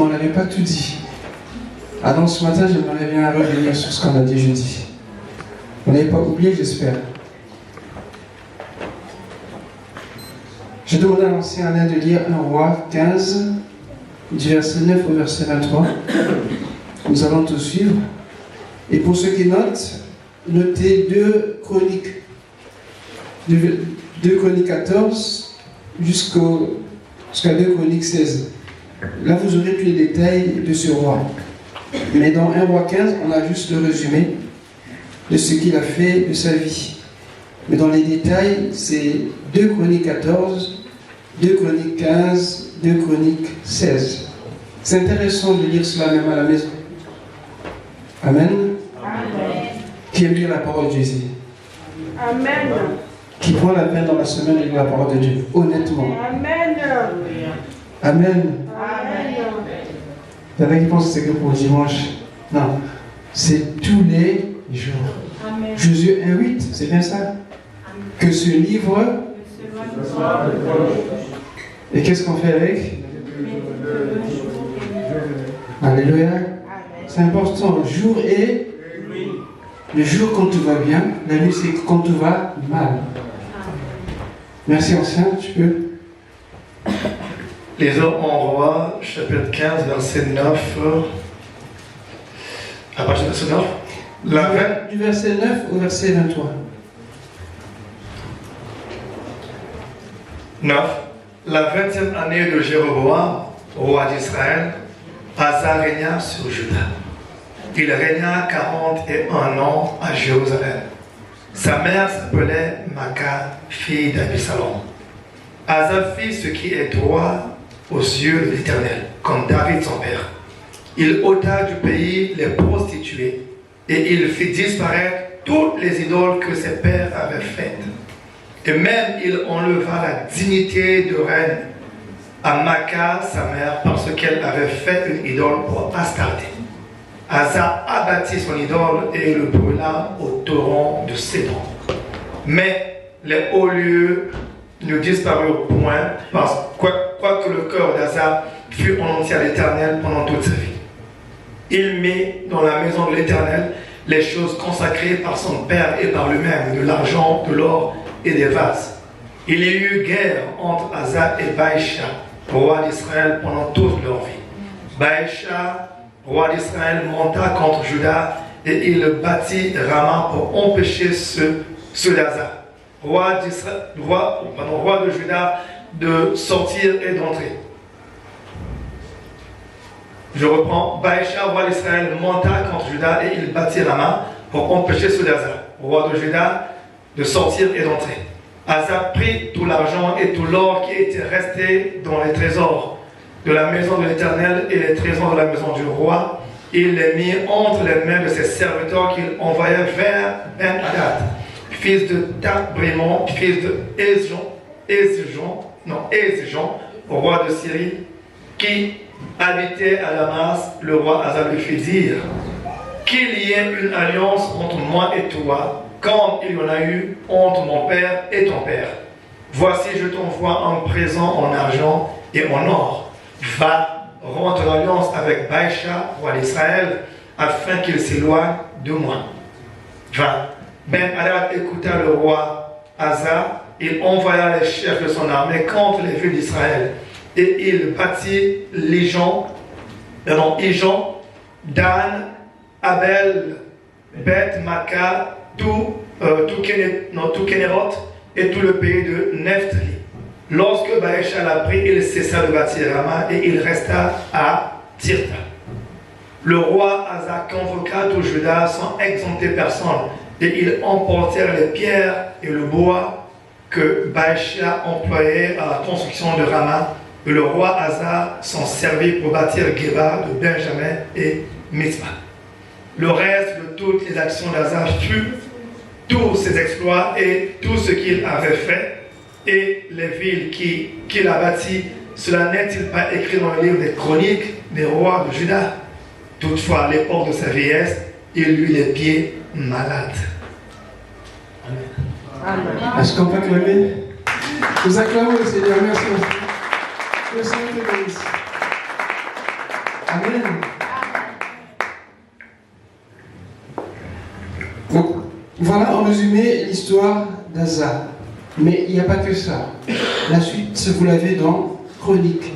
on n'avait pas tout dit. Alors ce matin, j'aimerais bien revenir sur ce qu'on a dit jeudi. On n'avait pas oublié, j'espère. Je demande à l'ancien Alain de lire 1 Roi 15, du verset 9 au verset 23. Nous allons tout suivre. Et pour ceux qui notent, notez 2 Chroniques 14 jusqu'à 2 Chroniques 16. Là, vous aurez tous les détails de ce roi. Mais dans 1 Roi 15, on a juste le résumé de ce qu'il a fait de sa vie. Mais dans les détails, c'est 2 Chroniques 14, 2 Chroniques 15, 2 Chroniques 16. C'est intéressant de lire cela même à la maison. Amen. Amen. Qui aime lire la parole de Jésus? Amen. Qui prend la peine dans la semaine de lire la parole de Dieu, honnêtement. Amen. Amen. Amen. Il y en a qui pensent que c'est que pour dimanche. Non, c'est tous les jours. Amen. Josué 1,8, c'est bien ça? Que ce livre. Et qu'est-ce qu'on fait avec? Alléluia. C'est important. Jour et le jour quand tout va bien, la nuit c'est quand tout va mal. Merci ancien, tu peux. Lisons en Roi, chapitre 15, verset 9. À partir du verset 9. Du verset 9 au verset 23. 9. La 20e année de Jéroboam, roi d'Israël, Asa régna sur Juda. Il régna 41 ans à Jérusalem. Sa mère s'appelait Maca, fille d'Absalom. Asa fit ce qui est droit aux yeux de l'Éternel, comme David son père. Il ôta du pays les prostituées et il fit disparaître toutes les idoles que ses pères avaient faites. Et même il enleva la dignité de reine à Maca, sa mère, parce qu'elle avait fait une idole pour Astarté. Asa abattit son idole et le brûla au torrent de Cédron. Mais les hauts lieux ne disparurent point, quoique le cœur d'Asa fut en entier à l'Éternel pendant toute sa vie. Il mit dans la maison de l'Éternel les choses consacrées par son père et par lui-même, de l'argent, de l'or et des vases. Il y eut guerre entre Asa et Baïcha, roi d'Israël, pendant toute leur vie. Baïcha, roi d'Israël, monta contre Juda et il bâtit Rama pour empêcher ceux d'Asa, roi de Juda, de sortir et d'entrer. Je reprends. Baïcha, roi d'Israël, monta contre Juda et il bâtit Rama pour empêcher ceux d'Asa, roi de Juda, de sortir et d'entrer. Asa prit tout l'argent et tout l'or qui était resté dans les trésors de la maison de l'Éternel et les trésors de la maison du roi. Il les mit entre les mains de ses serviteurs qu'il envoyait vers Ben-Hadad, fils de Tabrimon, fils de Ézjon, roi de Syrie, qui habitait à Damas. Le roi Asa lui fit dire qu'il y ait une alliance entre moi et toi, comme il y en a eu entre mon père et ton père. Voici, je t'envoie un présent en argent et en or. Va, rompre l'alliance avec Baïcha, roi d'Israël, afin qu'il s'éloigne de moi. Va. Ben-Hadad écouta le roi Asa. Il envoya les chefs de son armée contre les villes d'Israël. Et il bâtit Ijon, Dan, Abel, Beth-Maca, tout Kénéroth et tout le pays de Nephtali. Lorsque Baïcha l'apprit, il cessa de bâtir Rama et il resta à Tirtha. Le roi Asa convoqua tout Juda sans exempter personne et ils emportèrent les pierres et le bois que Baïcha employait à la construction de Rama. Et le roi Asa s'en servit pour bâtir Geba de Benjamin et Mitzpah. Le reste de toutes les actions d'Asa fut tous ses exploits et tout ce qu'il avait fait et les villes qu'il a bâties. Cela n'est-il pas écrit dans le livre des chroniques des rois de Juda? Toutefois, à l'époque de sa vieillesse, il eut les pieds malades. Amen. Est-ce qu'on peut acclamer? Nous acclamons le Seigneur. Merci. Que le Seigneur te bénisse. Amen. Donc, voilà en résumé l'histoire d'Asa. Mais il n'y a pas que ça. La suite, vous l'avez dans Chroniques.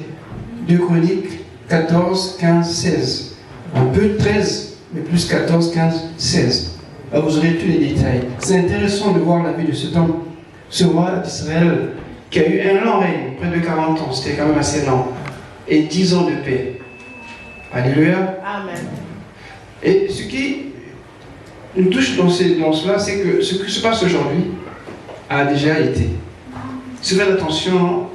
2 Chroniques 14, 15, 16. Un peu 13, mais plus 14, 15, 16. Là, vous aurez tous les détails. C'est intéressant de voir la vie de cet homme, ce roi d'Israël, qui a eu un long règne, près de 40 ans. C'était quand même assez long. Et 10 ans de paix. Alléluia. Amen. Et ce qui nous touche dans cela, c'est que ce qui se passe aujourd'hui a déjà été. Si vous faites attention,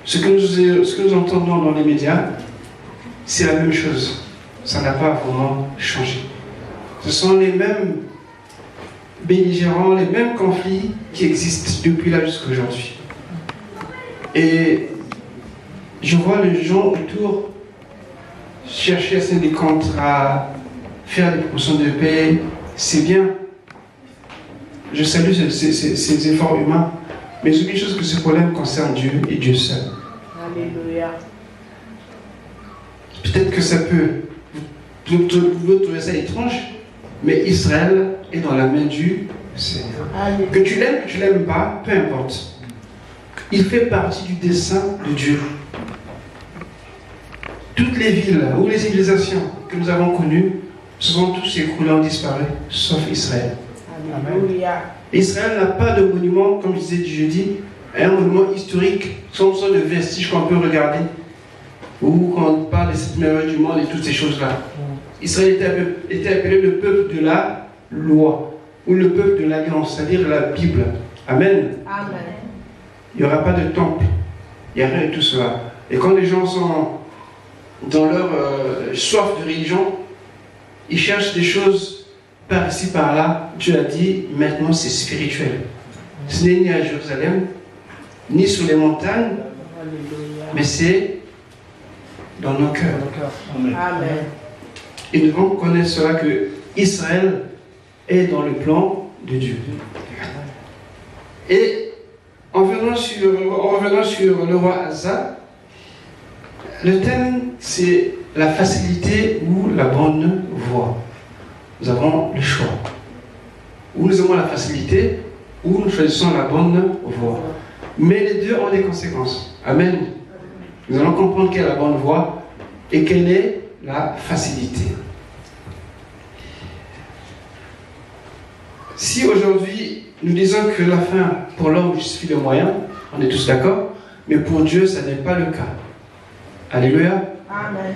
ce que nous entendons dans les médias, c'est la même chose. Ça n'a pas vraiment changé. Ce sont les mêmes belligérants, les mêmes conflits qui existent depuis là jusqu'à aujourd'hui. Et je vois les gens autour chercher à signer des contrats, faire des propositions de paix. C'est bien. Je salue ces efforts humains. Mais j'oublie chose que ce problème concerne Dieu et Dieu seul. Alléluia. Peut-être que ça peut, vous pouvez trouver ça étrange, mais Israël est dans la main du Seigneur. Alléluia. Que tu l'aimes, que tu ne l'aimes pas, peu importe. Il fait partie du dessein de Dieu. Toutes les villes ou les civilisations que nous avons connues se sont tous écroulées, ont disparu, sauf Israël. Alléluia. Israël n'a pas de monument, comme je disais du jeudi, un monument historique, sans sorte de vestige qu'on peut regarder, ou quand on parle des 7 merveilles du monde et toutes ces choses-là. Israël était appelé le peuple de la loi, ou le peuple de l'alliance, c'est-à-dire la Bible. Amen. Amen. Il n'y aura pas de temple, il n'y a rien de tout cela. Et quand les gens sont dans leur soif de religion, ils cherchent des choses par ici, par là. Dieu a dit, maintenant c'est spirituel. Ce n'est ni à Jérusalem, ni sur les montagnes, mais c'est dans nos cœurs. Amen. Et nous devons connaître cela que Israël est dans le plan de Dieu. Et en revenant sur le roi Asa, le thème c'est la facilité ou la bonne voie. Nous avons le choix. Ou nous avons la facilité, ou nous choisissons la bonne voie. Mais les deux ont des conséquences. Amen. Nous allons comprendre quelle est la bonne voie et quelle est la facilité. Si aujourd'hui nous disons que la fin pour l'homme justifie le moyen, on est tous d'accord, mais pour Dieu, ça n'est pas le cas. Alléluia. Amen.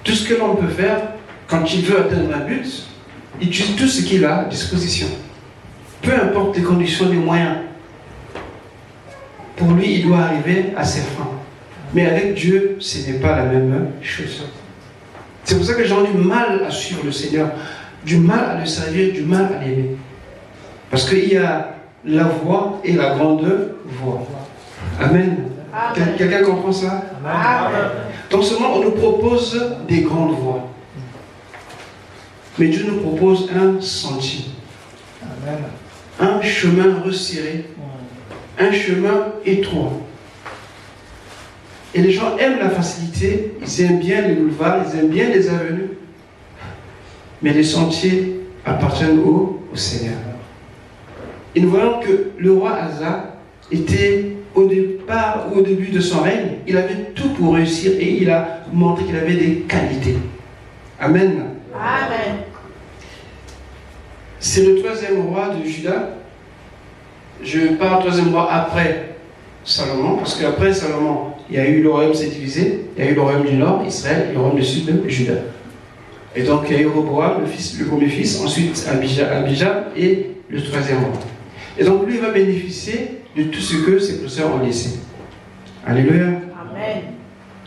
Tout ce que l'on peut faire, quand il veut atteindre un but, il utilise tout ce qu'il a à disposition. Peu importe les conditions, les moyens. Pour lui, il doit arriver à ses fins. Mais avec Dieu, ce n'est pas la même chose. C'est pour ça que les gens ont du mal à suivre le Seigneur, du mal à le servir, du mal à l'aimer. Parce qu'il y a la voie et la grande voie. Amen. Amen. Quelqu'un comprend ça? Amen. Dans ce monde, on nous propose des grandes voies. Mais Dieu nous propose un sentier. Amen. Un chemin resserré. Un chemin étroit. Et les gens aiment la facilité, ils aiment bien les boulevards, ils aiment bien les avenues. Mais les sentiers appartiennent au Seigneur. Et nous voyons que le roi Asa était au départ ou au début de son règne, il avait tout pour réussir et il a montré qu'il avait des qualités. Amen. Amen. C'est le 3e roi de Juda. Je parle 3e roi après Salomon, parce qu'après Salomon, il y a eu le royaume s'est divisé, il y a eu le royaume du nord, Israël, et le royaume du sud, Juda. Et donc il y a eu Roboam, le premier fils, ensuite Abijah et le 3e roi. Et donc lui va bénéficier de tout ce que ses prédécesseurs ont laissé. Alléluia. Amen.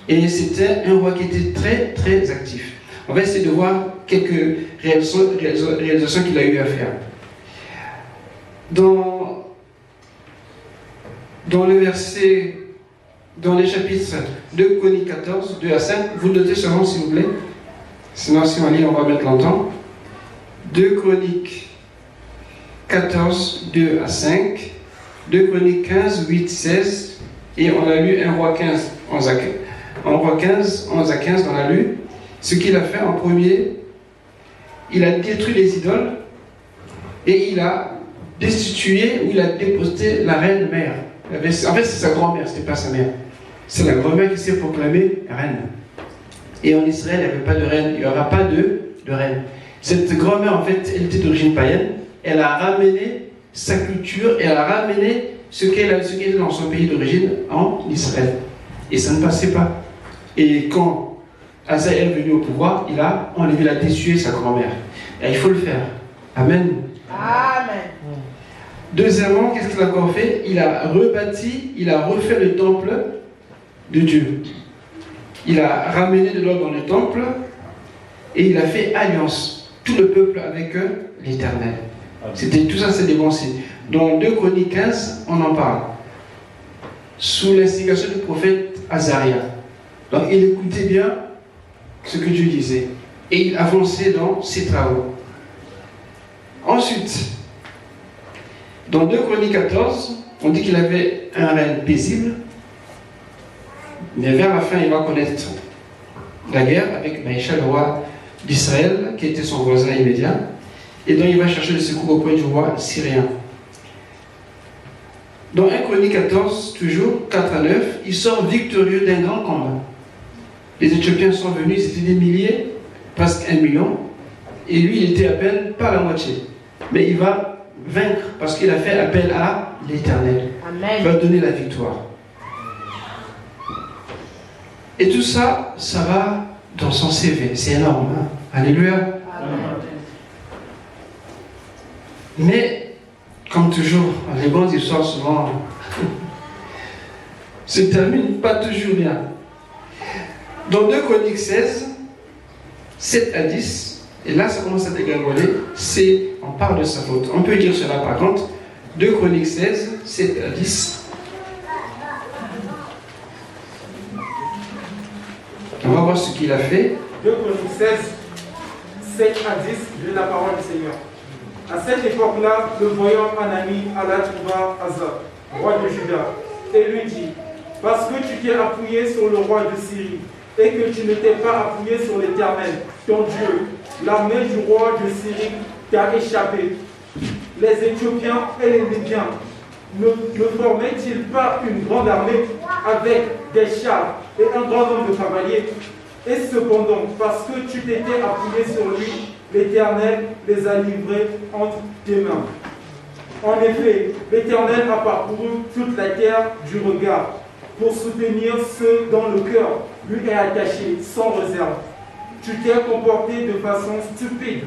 Et c'était un roi qui était très très actif. On va essayer de voir quelques réalisations qu'il a eu à faire. Dans les chapitres 2 Chroniques 14, 2 à 5, vous notez seulement s'il vous plaît. Sinon, si on lit, on va mettre longtemps. 2 Chroniques 14, 2 à 5. 2 Chroniques 15, 8, 16. Et on a lu 1 roi 15, 11 à 15. En roi 15, 11 à 15, on a lu, ce qu'il a fait en premier, il a détruit les idoles et il a destitué ou il a déposté la reine mère. En fait, c'est sa grand-mère, ce n'était pas sa mère. C'est la grand-mère qui s'est proclamée reine. Et en Israël, il n'y avait pas de reine, il n'y aura pas de reine. Cette grand-mère, en fait, elle était d'origine païenne. Elle a ramené sa culture, elle a ramené ce qu'elle était dans son pays d'origine en Israël. Et ça ne passait pas. Et quand Asa est venu au pouvoir, il a déçu sa grand-mère. Et il faut le faire. Amen. Amen. Deuxièmement, qu'est-ce qu'il a encore fait? Il a rebâti, il a refait le temple de Dieu. Il a ramené de l'ordre dans le temple et il a fait alliance, tout le peuple avec l'Éternel. Tout ça, c'est des bons signes. Dans 2 Chroniques 15, on en parle. Sous l'instigation du prophète Azaria. Donc il écoutait bien ce que Dieu disait. Et il avançait dans ses travaux. Ensuite, dans 2 Chroniques 14, on dit qu'il avait un règne paisible. Mais vers la fin, il va connaître la guerre avec Baïcha, le roi d'Israël, qui était son voisin immédiat. Et donc il va chercher le secours auprès du roi syrien. Dans 1 Chronique 14, toujours, 4 à 9, il sort victorieux d'un grand combat. Les Éthiopiens sont venus, c'était des milliers, presque 1 million, et lui, il était à peine pas la moitié. Mais il va vaincre parce qu'il a fait appel à l'Éternel. Il va donner la victoire. Et tout ça, ça va dans son CV. C'est énorme. Hein? Alléluia. Amen. Mais, comme toujours, les bonnes histoires souvent se terminent pas toujours bien. Dans 2 Chroniques 16, 7 à 10, et là ça commence à dégringoler, on parle de sa faute. On peut dire cela par contre. 2 Chroniques 16, 7 à 10. On va voir ce qu'il a fait. 2 Chroniques 16, 7 à 10, de la parole du Seigneur. À cette époque-là, le voyant Anani alla trouver Asa, roi de Juda, et lui dit: parce que tu t'es appuyé sur le roi de Syrie, et que tu ne t'es pas appuyé sur l'Éternel, ton Dieu, l'armée du roi de Syrie t'a échappé. Les Éthiopiens et les Libyens ne formaient-ils pas une grande armée avec des chars et un grand nombre de cavaliers? Et cependant, parce que tu t'étais appuyé sur lui, l'Éternel les a livrés entre tes mains. En effet, l'Éternel a parcouru toute la terre du regard pour soutenir ceux dont le cœur lui est attaché sans réserve. Tu t'es comporté de façon stupide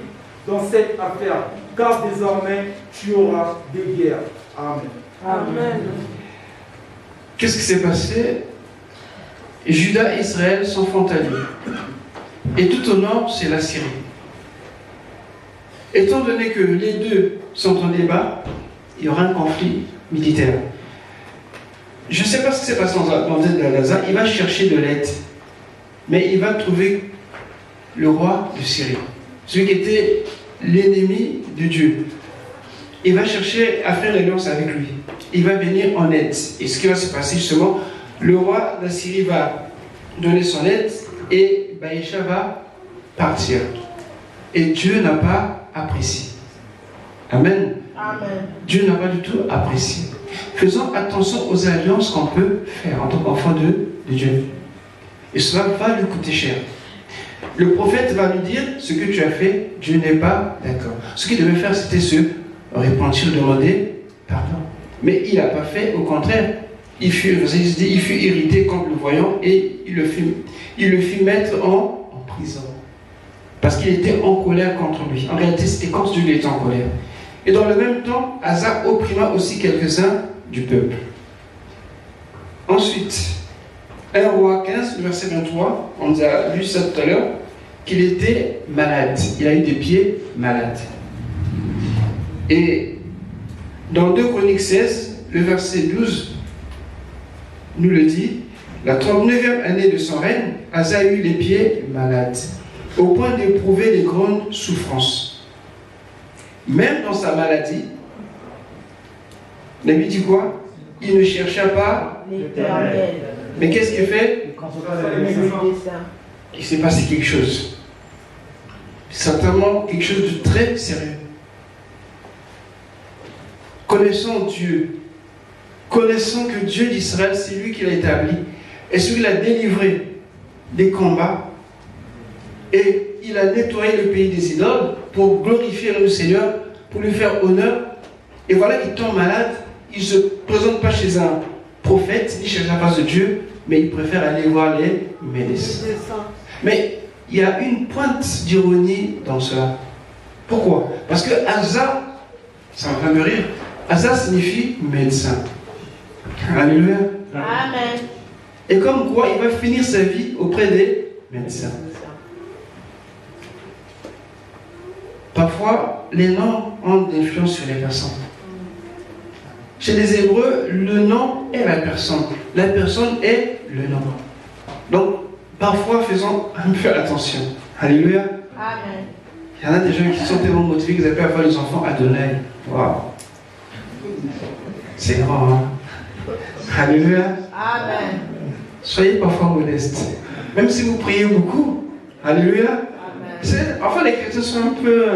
dans cette affaire, car désormais tu auras des guerres. Amen. Amen. Qu'est-ce qui s'est passé? Juda et Israël sont frontaliers. Et tout au nord, c'est la Syrie. Étant donné que les deux sont en débat, il y aura un conflit militaire. Je ne sais pas ce qui s'est passé dans Gaza. Il va chercher de l'aide. Mais il va trouver le roi de Syrie. Celui qui était l'ennemi de Dieu. Il va chercher à faire l'alliance avec lui. Il va venir en aide. Et ce qui va se passer justement, le roi de Syrie va donner son aide et Baïcha va partir. Et Dieu n'a pas apprécié. Amen. Amen. Dieu n'a pas du tout apprécié. Faisons attention aux alliances qu'on peut faire en tant qu'enfant de Dieu. Et cela va lui coûter cher. Le prophète va lui dire: ce que tu as fait, Dieu n'est pas d'accord. Ce qu'il devait faire, c'était se repentir, demander pardon. Mais il n'a pas fait, au contraire. Il fut irrité contre le voyant et il le fit mettre en prison. Parce qu'il était en colère contre lui. En réalité, c'était quand Dieu était en colère. Et dans le même temps, Asa opprima aussi quelques-uns du peuple. Ensuite, 1 Roi 15, verset 23, on nous a lu ça tout à l'heure, qu'il était malade. Il a eu des pieds malades. Et dans 2 Chroniques 16, le verset 12 nous le dit: la 39e année de son règne, Asa a eu les pieds malades, au point d'éprouver de grandes souffrances. Même dans sa maladie, la Bible dit quoi? Il ne chercha pas l'Éternel. Mais qu'est-ce qu'il fait? il s'est passé quelque chose. Certainement quelque chose de très sérieux. Connaissons Dieu. Connaissons que Dieu d'Israël, c'est lui qui l'a établi. Et celui qui l'a délivré des combats. Et il a nettoyé le pays des idoles pour glorifier le Seigneur, pour lui faire honneur. Et voilà qu'il tombe malade. Il ne se présente pas chez un prophète, ni chez la face de Dieu, mais il préfère aller voir les médecins. Mais il y a une pointe d'ironie dans cela. Pourquoi? Parce que Asa, ça me fait me rire, Asa signifie médecin. Alléluia. Amen. Et comme quoi, il va finir sa vie auprès des médecins. Parfois, les noms ont de l'influence sur les personnes. Chez les Hébreux, le nom est la personne. La personne est le nom. Donc, parfois, faisons un peu attention. Alléluia. Amen. Il y en a des gens qui sont tellement motivés qu'ils appellent à faire les enfants Adonai. Waouh. C'est grand, hein? Alléluia. Amen. Soyez parfois modestes. Même si vous priez beaucoup. Alléluia. Enfin, les chrétiens sont un peu...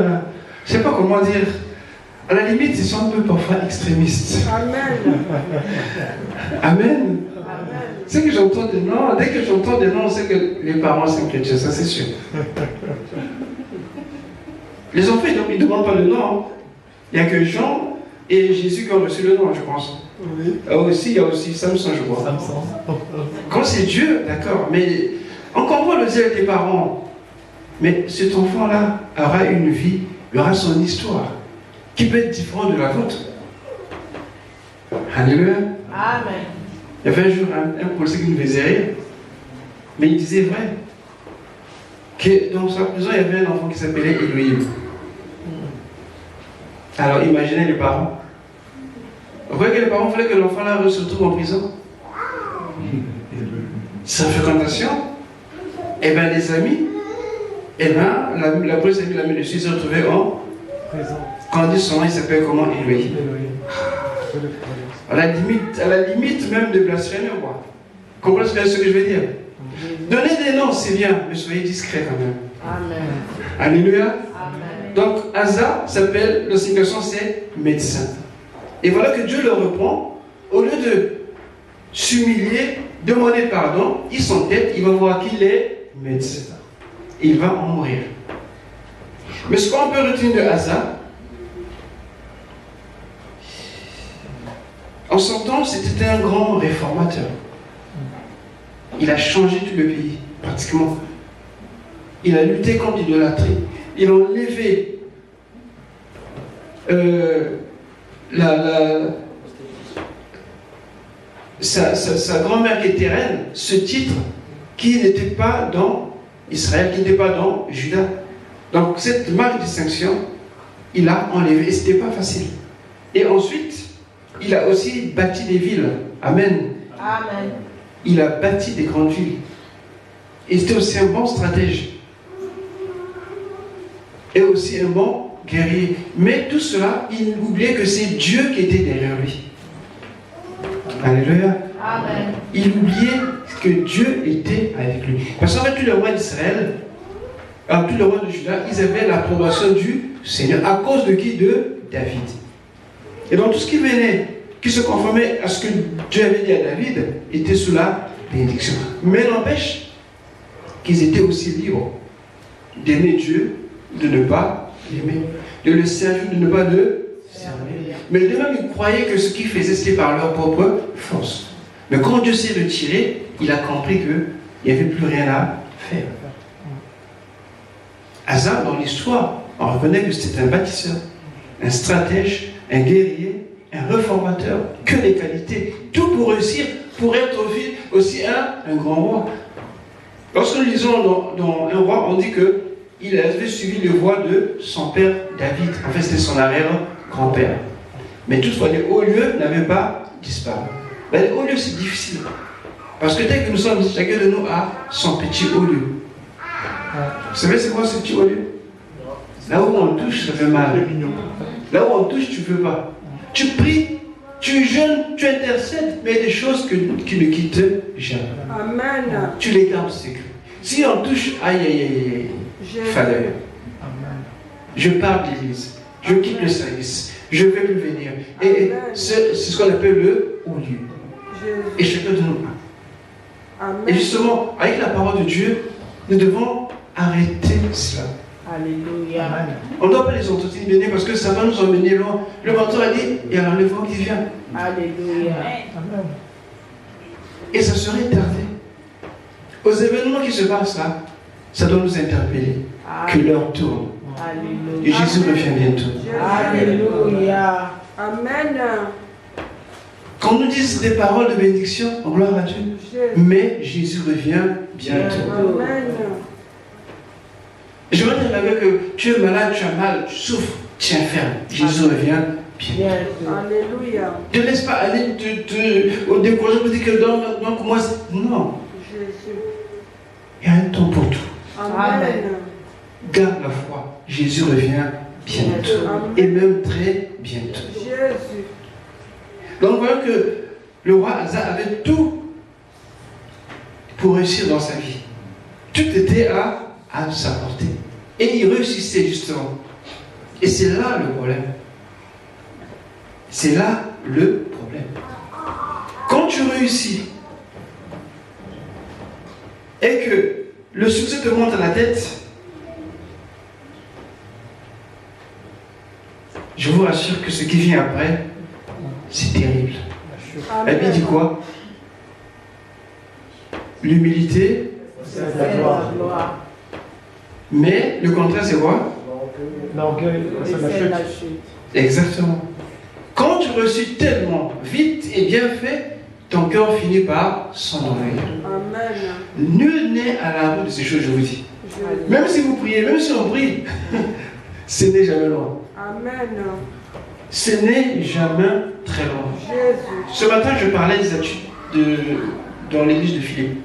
je ne sais pas comment dire. À la limite, ils sont un peu parfois extrémistes. Amen. Amen. Amen. C'est que j'entends des noms. Dès que j'entends des noms, on sait que les parents sont chrétiens. Ça, c'est sûr. Les enfants, ils ne demandent pas le nom. Il n'y a que Jean et Jésus qui ont reçu le nom, je pense. Oui. Il y a aussi Samson, je crois. Samson. Quand c'est Dieu, d'accord, mais on comprend le dire des parents. Mais cet enfant-là aura une vie, il aura son histoire, qui peut être différente de la vôtre. Alléluia. Amen. Il y avait un jour un policier qui nous faisait rire, mais il disait vrai, que dans sa prison, il y avait un enfant qui s'appelait Elohim. Alors imaginez les parents. Vous voyez que les parents voulaient que l'enfant-là se retrouve en prison. Sa fréquentation, et bien les amis, et bien la police a mis la main dessus, ils se retrouvaient en prison. Quand on dit son nom, il s'appelle comment? Elohim. À la limite même de blasphémer, quoi. Comprenez ce que je veux dire? Donnez des noms, c'est bien, mais soyez discrets quand même. Amen. Alléluia. Amen. Donc, Asa s'appelle, la signification c'est médecin. Et voilà que Dieu le reprend. Au lieu de s'humilier, demander pardon, il s'entête, il va voir qu'il est médecin. Il va en mourir. Mais ce qu'on peut retenir de Asa, en son temps, c'était un grand réformateur. Il a changé tout le pays, pratiquement. Il a lutté contre l'idolâtrie. Il a enlevé sa grand-mère qui était reine, ce titre qui n'était pas dans Israël, qui n'était pas dans Juda. Donc cette marque de distinction, il a enlevé, et ce n'était pas facile. Et ensuite, il a aussi bâti des villes. Amen. Amen. Il a bâti des grandes villes. Et c'était aussi un bon stratège. Et aussi un bon guerrier. Mais tout cela, il oubliait que c'est Dieu qui était derrière lui. Alléluia. Amen. Il oubliait que Dieu était avec lui. Parce qu'en fait, tous les rois d'Israël, tous les rois de Juda, ils avaient l'approbation du Seigneur. À cause de qui? De David. Et donc tout ce qui venait, qui se conformait à ce que Dieu avait dit à David, était sous la bénédiction. Mais n'empêche qu'ils étaient aussi libres d'aimer Dieu, de ne pas l'aimer, de le servir, de ne pas le servir. Mais de même, ils croyaient que ce qu'ils faisaient, c'était par leur propre force. Mais quand Dieu s'est retiré, il a compris qu'il n'y avait plus rien à faire. Asa, dans l'histoire, on reconnaît que c'était un bâtisseur, un stratège, un guerrier, un réformateur, que des qualités, tout pour réussir, pour être aussi un grand roi. Lorsque nous lisons dans un roi, on dit qu'il avait suivi les voies de son père David. En fait, c'était son arrière-grand-père. Mais toutefois, les hauts lieux n'avaient pas disparu. Ben, les hauts lieux, c'est difficile. Parce que dès que nous sommes, chacun de nous a son petit haut lieu. Vous savez, c'est quoi ce petit haut lieu? Là où on touche, ça fait mal. Là où on touche, tu ne veux pas. Tu pries Tu jeûnes, tu intercèdes, mais il y a des choses qui ne quittent jamais. Amen. Tu les gardes secrets. Si on touche, aïe, aïe, aïe, aïe, fallait. Je pars de l'église, je quitte le service, je ne vais plus venir. Et c'est ce qu'on appelle le haut lieu. Et chacun de nous. Amen. Et justement, avec la parole de Dieu, nous devons arrêter cela. Alléluia. On ne doit pas les entretenir bien parce que ça va nous emmener loin. Le mentor a dit, il y a l'enlèvement qui vient. Alléluia. Et ça serait tardé. Aux événements qui se passent là, ça doit nous interpeller. Que l'heure tourne. Alléluia. Et Jésus revient bientôt. Alléluia. Amen. Qu'on nous dise des paroles de bénédiction, en gloire à Dieu. Mais Jésus revient bientôt. Amen. Je veux dire avec que tu es malade, tu as mal, tu souffres, tiens ferme. Jésus revient bientôt. Alléluia. Ne laisse pas aller au découragement pour dire que donc moi, non. Jésus. Il y a un temps pour tout. Amen. Garde la foi. Jésus revient bientôt. Amen. Et même très bientôt. Jésus. Donc voilà que le roi Asa avait tout pour réussir dans sa vie. Tout était à sa portée. Et il réussissait justement. Et c'est là le problème. C'est là le problème. Quand tu réussis et que le succès te monte à la tête, je vous rassure que ce qui vient après, c'est terrible. La Bible dit quoi? L'humilité, C'est la gloire. mais le contraire c'est quoi? L'orgueil, c'est la C'est chute. la chute. Exactement. Quand tu réussis tellement vite et bien fait, ton cœur finit par s'ennuyer. Amen. Nul n'est à l'abri de ces choses, je vous dis. Même si vous priez, même si on prie, ce n'est jamais loin. Amen. Ce n'est jamais très loin. Jésus. Ce matin, je parlais des études dans l'église de Philippe.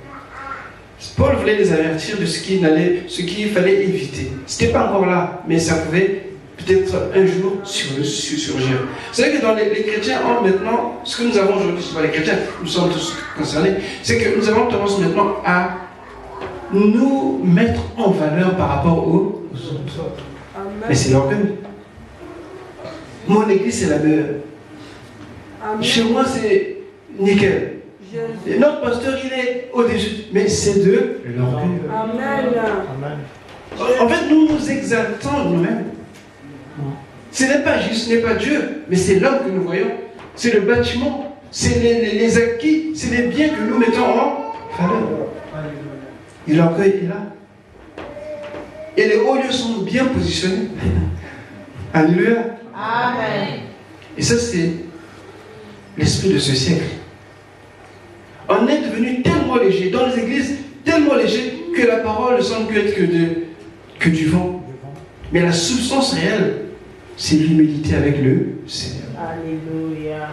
Paul voulait les avertir de ce qu'il fallait éviter. Ce n'était pas encore là, mais ça pouvait peut-être un jour surgir. Vous savez que dans les chrétiens ont maintenant, ce que nous avons aujourd'hui, ce n'est pas les chrétiens, nous sommes tous concernés, c'est que nous avons tendance maintenant à nous mettre en valeur par rapport aux autres. Mais Amen. c'est l'orgueil. Mon église, c'est la meilleure. Amen. Chez moi, c'est nickel. Jésus. Et notre pasteur, il est au-dessus. Mais c'est de l'orgueil. Amen. Amen. En fait, nous nous exaltons nous-mêmes. Ce n'est pas juste, ce n'est pas Dieu, mais c'est l'homme que nous voyons. C'est le bâtiment, c'est les acquis, c'est les biens que nous mettons en valeur. Et l'orgueil est là. Et les hauts lieux sont bien positionnés. Alléluia. Amen. Et ça, c'est l'esprit de ce siècle. On est devenu tellement léger, dans les églises, tellement léger, que la parole ne semble être que du vent. Mais la substance réelle, c'est l'humilité avec le Seigneur. Alléluia.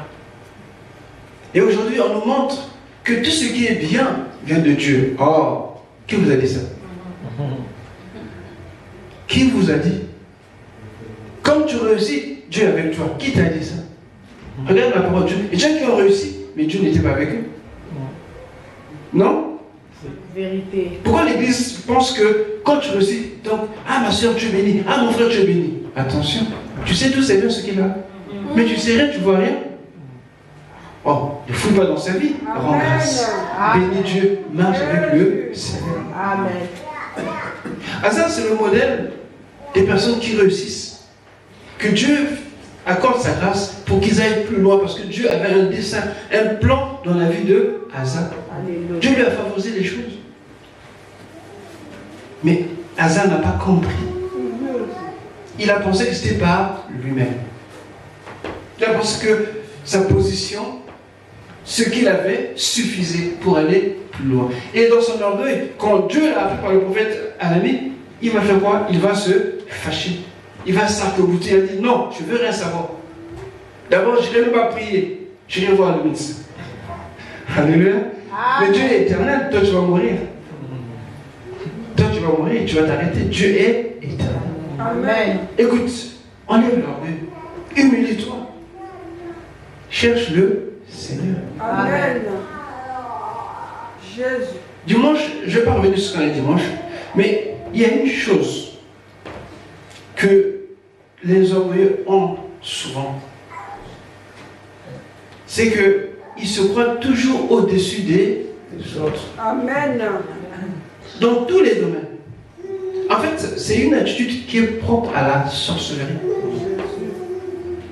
Et aujourd'hui, on nous montre que tout ce qui est bien vient de Dieu. Oh, qui vous a dit ça? Qui vous a dit? Comme tu réussis, Dieu est avec toi. Qui t'a dit ça? Regarde la parole de Dieu. Et des gens qui ont réussi, mais Dieu n'était pas avec eux. Non? Vérité. Pourquoi l'Église pense que quand tu réussis, donc, ah ma soeur, tu es bénie, ah mon frère, tu es béni. Attention, tu sais tout c'est bien ce qu'il a. Mais tu sais rien, tu vois rien. Oh, ne fouille pas dans sa vie, rends grâce. Bénis Dieu, marche avec le Seigneur. Amen. Ah ça, c'est le modèle des personnes qui réussissent. Que Dieu accorde sa grâce pour qu'ils aillent plus loin, parce que Dieu avait un dessein, un plan dans la vie de Asa. Alléluia. Dieu lui a favorisé les choses. Mais Asa n'a pas compris. Il a pensé que c'était par lui-même. Il a pensé que sa position, ce qu'il avait, suffisait pour aller plus loin. Et dans son orgueil, quand Dieu l'a appris par le prophète Anani, il va faire quoi? Il va se fâcher. Il va s'arc-bouter. Il a dit non, je ne veux rien savoir. D'abord, je ne vais même pas prier. Je vais voir le médecin. Alléluia. Mais Dieu est éternel, toi tu vas mourir. Toi tu vas mourir, tu vas t'arrêter. Dieu est éternel. Amen. Écoute, enlève l'orgueil. Humilie-toi. cherche le Seigneur. Amen. Jésus. Dimanche, je ne vais pas revenir sur le dimanche, mais il y a une chose que les orgueilleux ont souvent. C'est qu'ils se croient toujours au-dessus des autres. Amen. Dans tous les domaines. En fait, c'est une attitude qui est propre à la sorcellerie.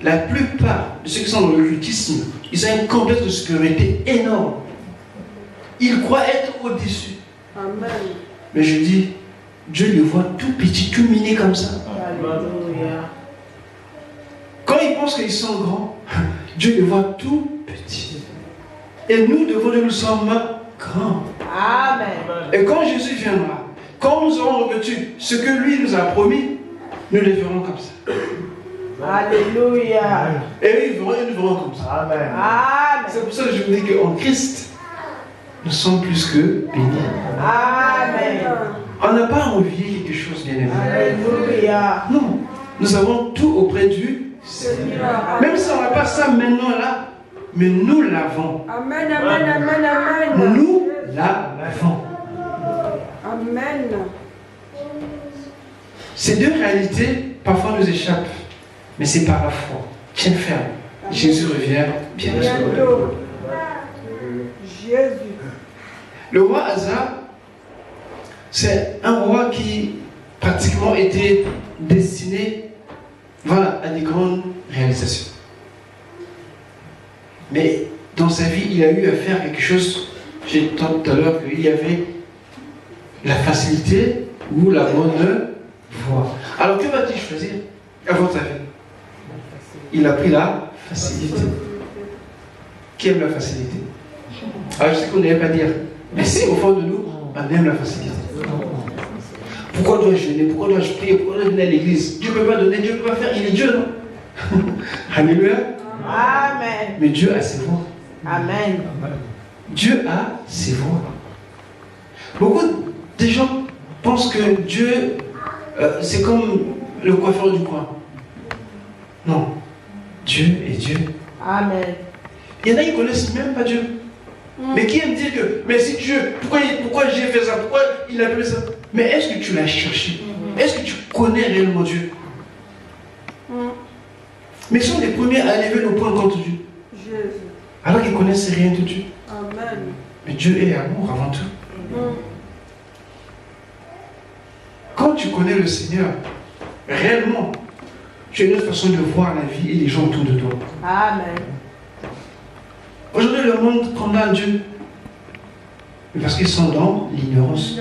La plupart de ceux qui sont dans l'occultisme, ils ont un complexe de supériorité énorme. Ils croient être au-dessus. Amen. Mais je dis, Dieu les voit tout petits, tout mini comme ça. Alléluia. Quand ils pensent qu'ils sont grands, Dieu les voit tout petits. Et nous, devant Dieu, nous sommes grands. Amen. Et quand Jésus viendra, quand nous aurons revêtu ce que lui nous a promis, nous les verrons comme ça. Alléluia. Et eux, ils nous verront comme ça. Amen. Amen. C'est pour ça que je vous dis qu'en Christ, nous sommes plus que bénis. Amen. On n'a pas envié quelque chose, bien aimé. Alléluia. Non, nous avons tout auprès du Seigneur. Seigneur. Même si on n'a pas ça maintenant là, mais nous l'avons. Amen, amen, amen, amen. Nous l'avons. Amen. Ces deux réalités, parfois nous échappent, mais c'est par la foi. Tiens ferme. Jésus revient bientôt. Bientôt. Jésus. Le roi Asa, c'est un roi qui pratiquement était destiné à des grandes réalisations. Mais dans sa vie, il a eu à faire quelque chose. J'ai dit tout à l'heure qu'il y avait la facilité ou la bonne voie. Alors que va-t-il choisir à votre avis? Il a pris la facilité. Qui aime la facilité? Alors je sais qu'on n'aime pas dire, mais si au fond de nous, on aime la facilité. Pourquoi dois-je jeûner? Pourquoi dois-je prier? Pourquoi dois-je venir à l'église? Dieu ne peut pas donner, Dieu ne peut pas faire, il est Dieu, non? Alléluia. Amen. Mais Dieu a ses voies. Amen. Dieu a ses voies. Beaucoup de gens pensent que Dieu, c'est comme le coiffeur du coin. Non. Dieu est Dieu. Amen. Il y en a qui ne connaissent même pas Dieu. Mais qui aiment dire que, mais c'est Dieu, pourquoi j'ai fait ça? Pourquoi il a fait ça? Mais est-ce que tu l'as cherché? Est-ce que tu connais réellement Dieu? Mais ils sont les premiers à lever le poing contre Dieu. Jésus. Alors qu'ils ne connaissent rien de Dieu. Amen. Mais Dieu est amour avant tout. Quand tu connais le Seigneur, réellement, tu as une autre façon de voir la vie et les gens autour de toi. Amen. Aujourd'hui, le monde condamne Dieu. Mais parce qu'ils sont dans l'ignorance.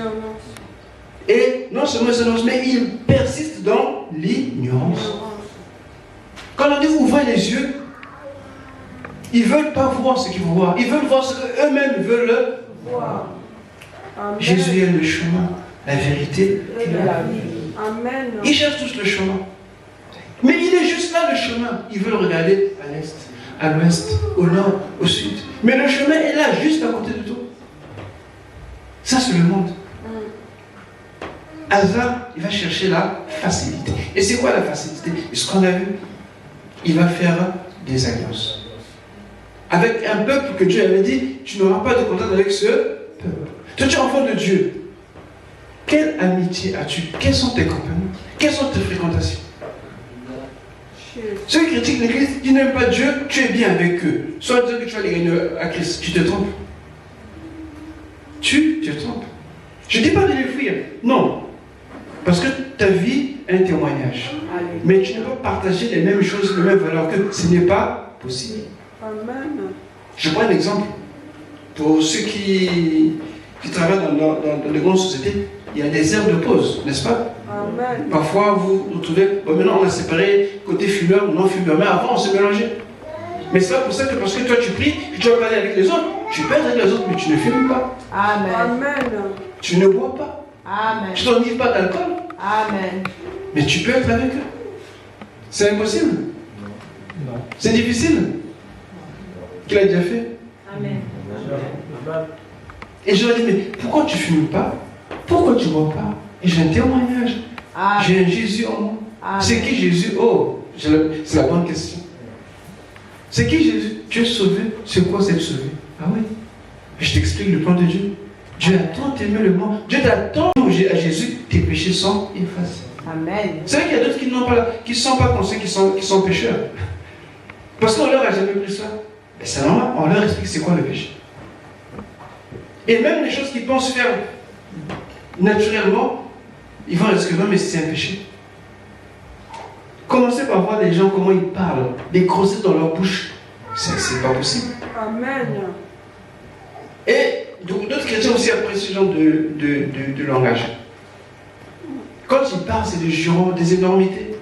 Et non seulement l'ignorance, mais ils persistent dans l'ignorance. Quand on dit ouvrez les yeux, ils ne veulent pas voir ce qu'ils vont voir. Ils veulent voir ce qu'eux-mêmes veulent voir. Amen. Jésus est le chemin, la vérité Et de la vie. Amen. Ils cherchent tous le chemin. Mais il est juste là le chemin. Ils veulent regarder à l'est, à l'ouest, au nord, au sud. Mais le chemin est là, juste à côté de toi. Ça, c'est le monde. Asa, il va chercher la facilité. Et c'est quoi la facilité? Et ce qu'on a vu, il va faire des alliances. Avec un peuple que Dieu avait dit, tu n'auras pas de contact avec ce peuple. Toi, tu es enfant de Dieu. Quelle amitié as-tu? Quels sont tes compagnons? Quelles sont tes fréquentations? Ceux qui critiquent l'Église, qui n'aiment pas Dieu, tu es bien avec eux. Soit dire que tu vas les gagner à Christ, tu te trompes. Tu te trompes. Je ne dis pas de les fuir, non. Parce que ta vie est un témoignage. Allez. Mais tu ne peux pas partager les mêmes choses, les mêmes valeurs que ce n'est pas possible. Amen. Je prends un exemple. Pour ceux qui travaillent dans les grandes sociétés, il y a des heures de pause, n'est-ce pas? Amen. Parfois, vous vous trouvez, bon, maintenant on a séparé côté fumeur ou non fumeur, mais avant on se mélangeait. Mais c'est pas pour ça que parce que toi tu pries, que tu vas parler avec les autres, tu peux être avec les autres, mais tu ne fumes pas. Amen. Amen. Tu ne bois pas. Amen. Tu n'enivres pas d'alcool, Amen. mais tu peux être avec eux. C'est impossible. C'est difficile. Qu'il a déjà fait. Amen. Et je leur dis, mais pourquoi tu ne fumes pas? Pourquoi tu ne bois pas? Et j'ai un témoignage. Amen. J'ai un Jésus en moi. Amen. C'est qui Jésus? Oh, c'est la bonne question. C'est qui Jésus? Tu es sauvé. C'est quoi c'est sauvé? Ah oui. Je t'explique le plan de Dieu. Dieu a tant aimé le monde. Dieu t'a tant aimé à Jésus, tes péchés sont effacés. Amen. C'est vrai qu'il y a d'autres qui n'ont pas, qui ne sont pas conscients, qui sont pécheurs. Parce qu'on leur a jamais pris ça. Et c'est normal, on leur explique c'est quoi le péché. Et même les choses qu'ils pensent faire naturellement, ils vont risquer non mais c'est un péché. Commencez par voir les gens comment ils parlent, des grossettes dans leur bouche. C'est pas possible. Amen. Et d'autres chrétiens aussi apprécient ce genre de langage. Quand ils parlent, c'est des jurons, des énormités.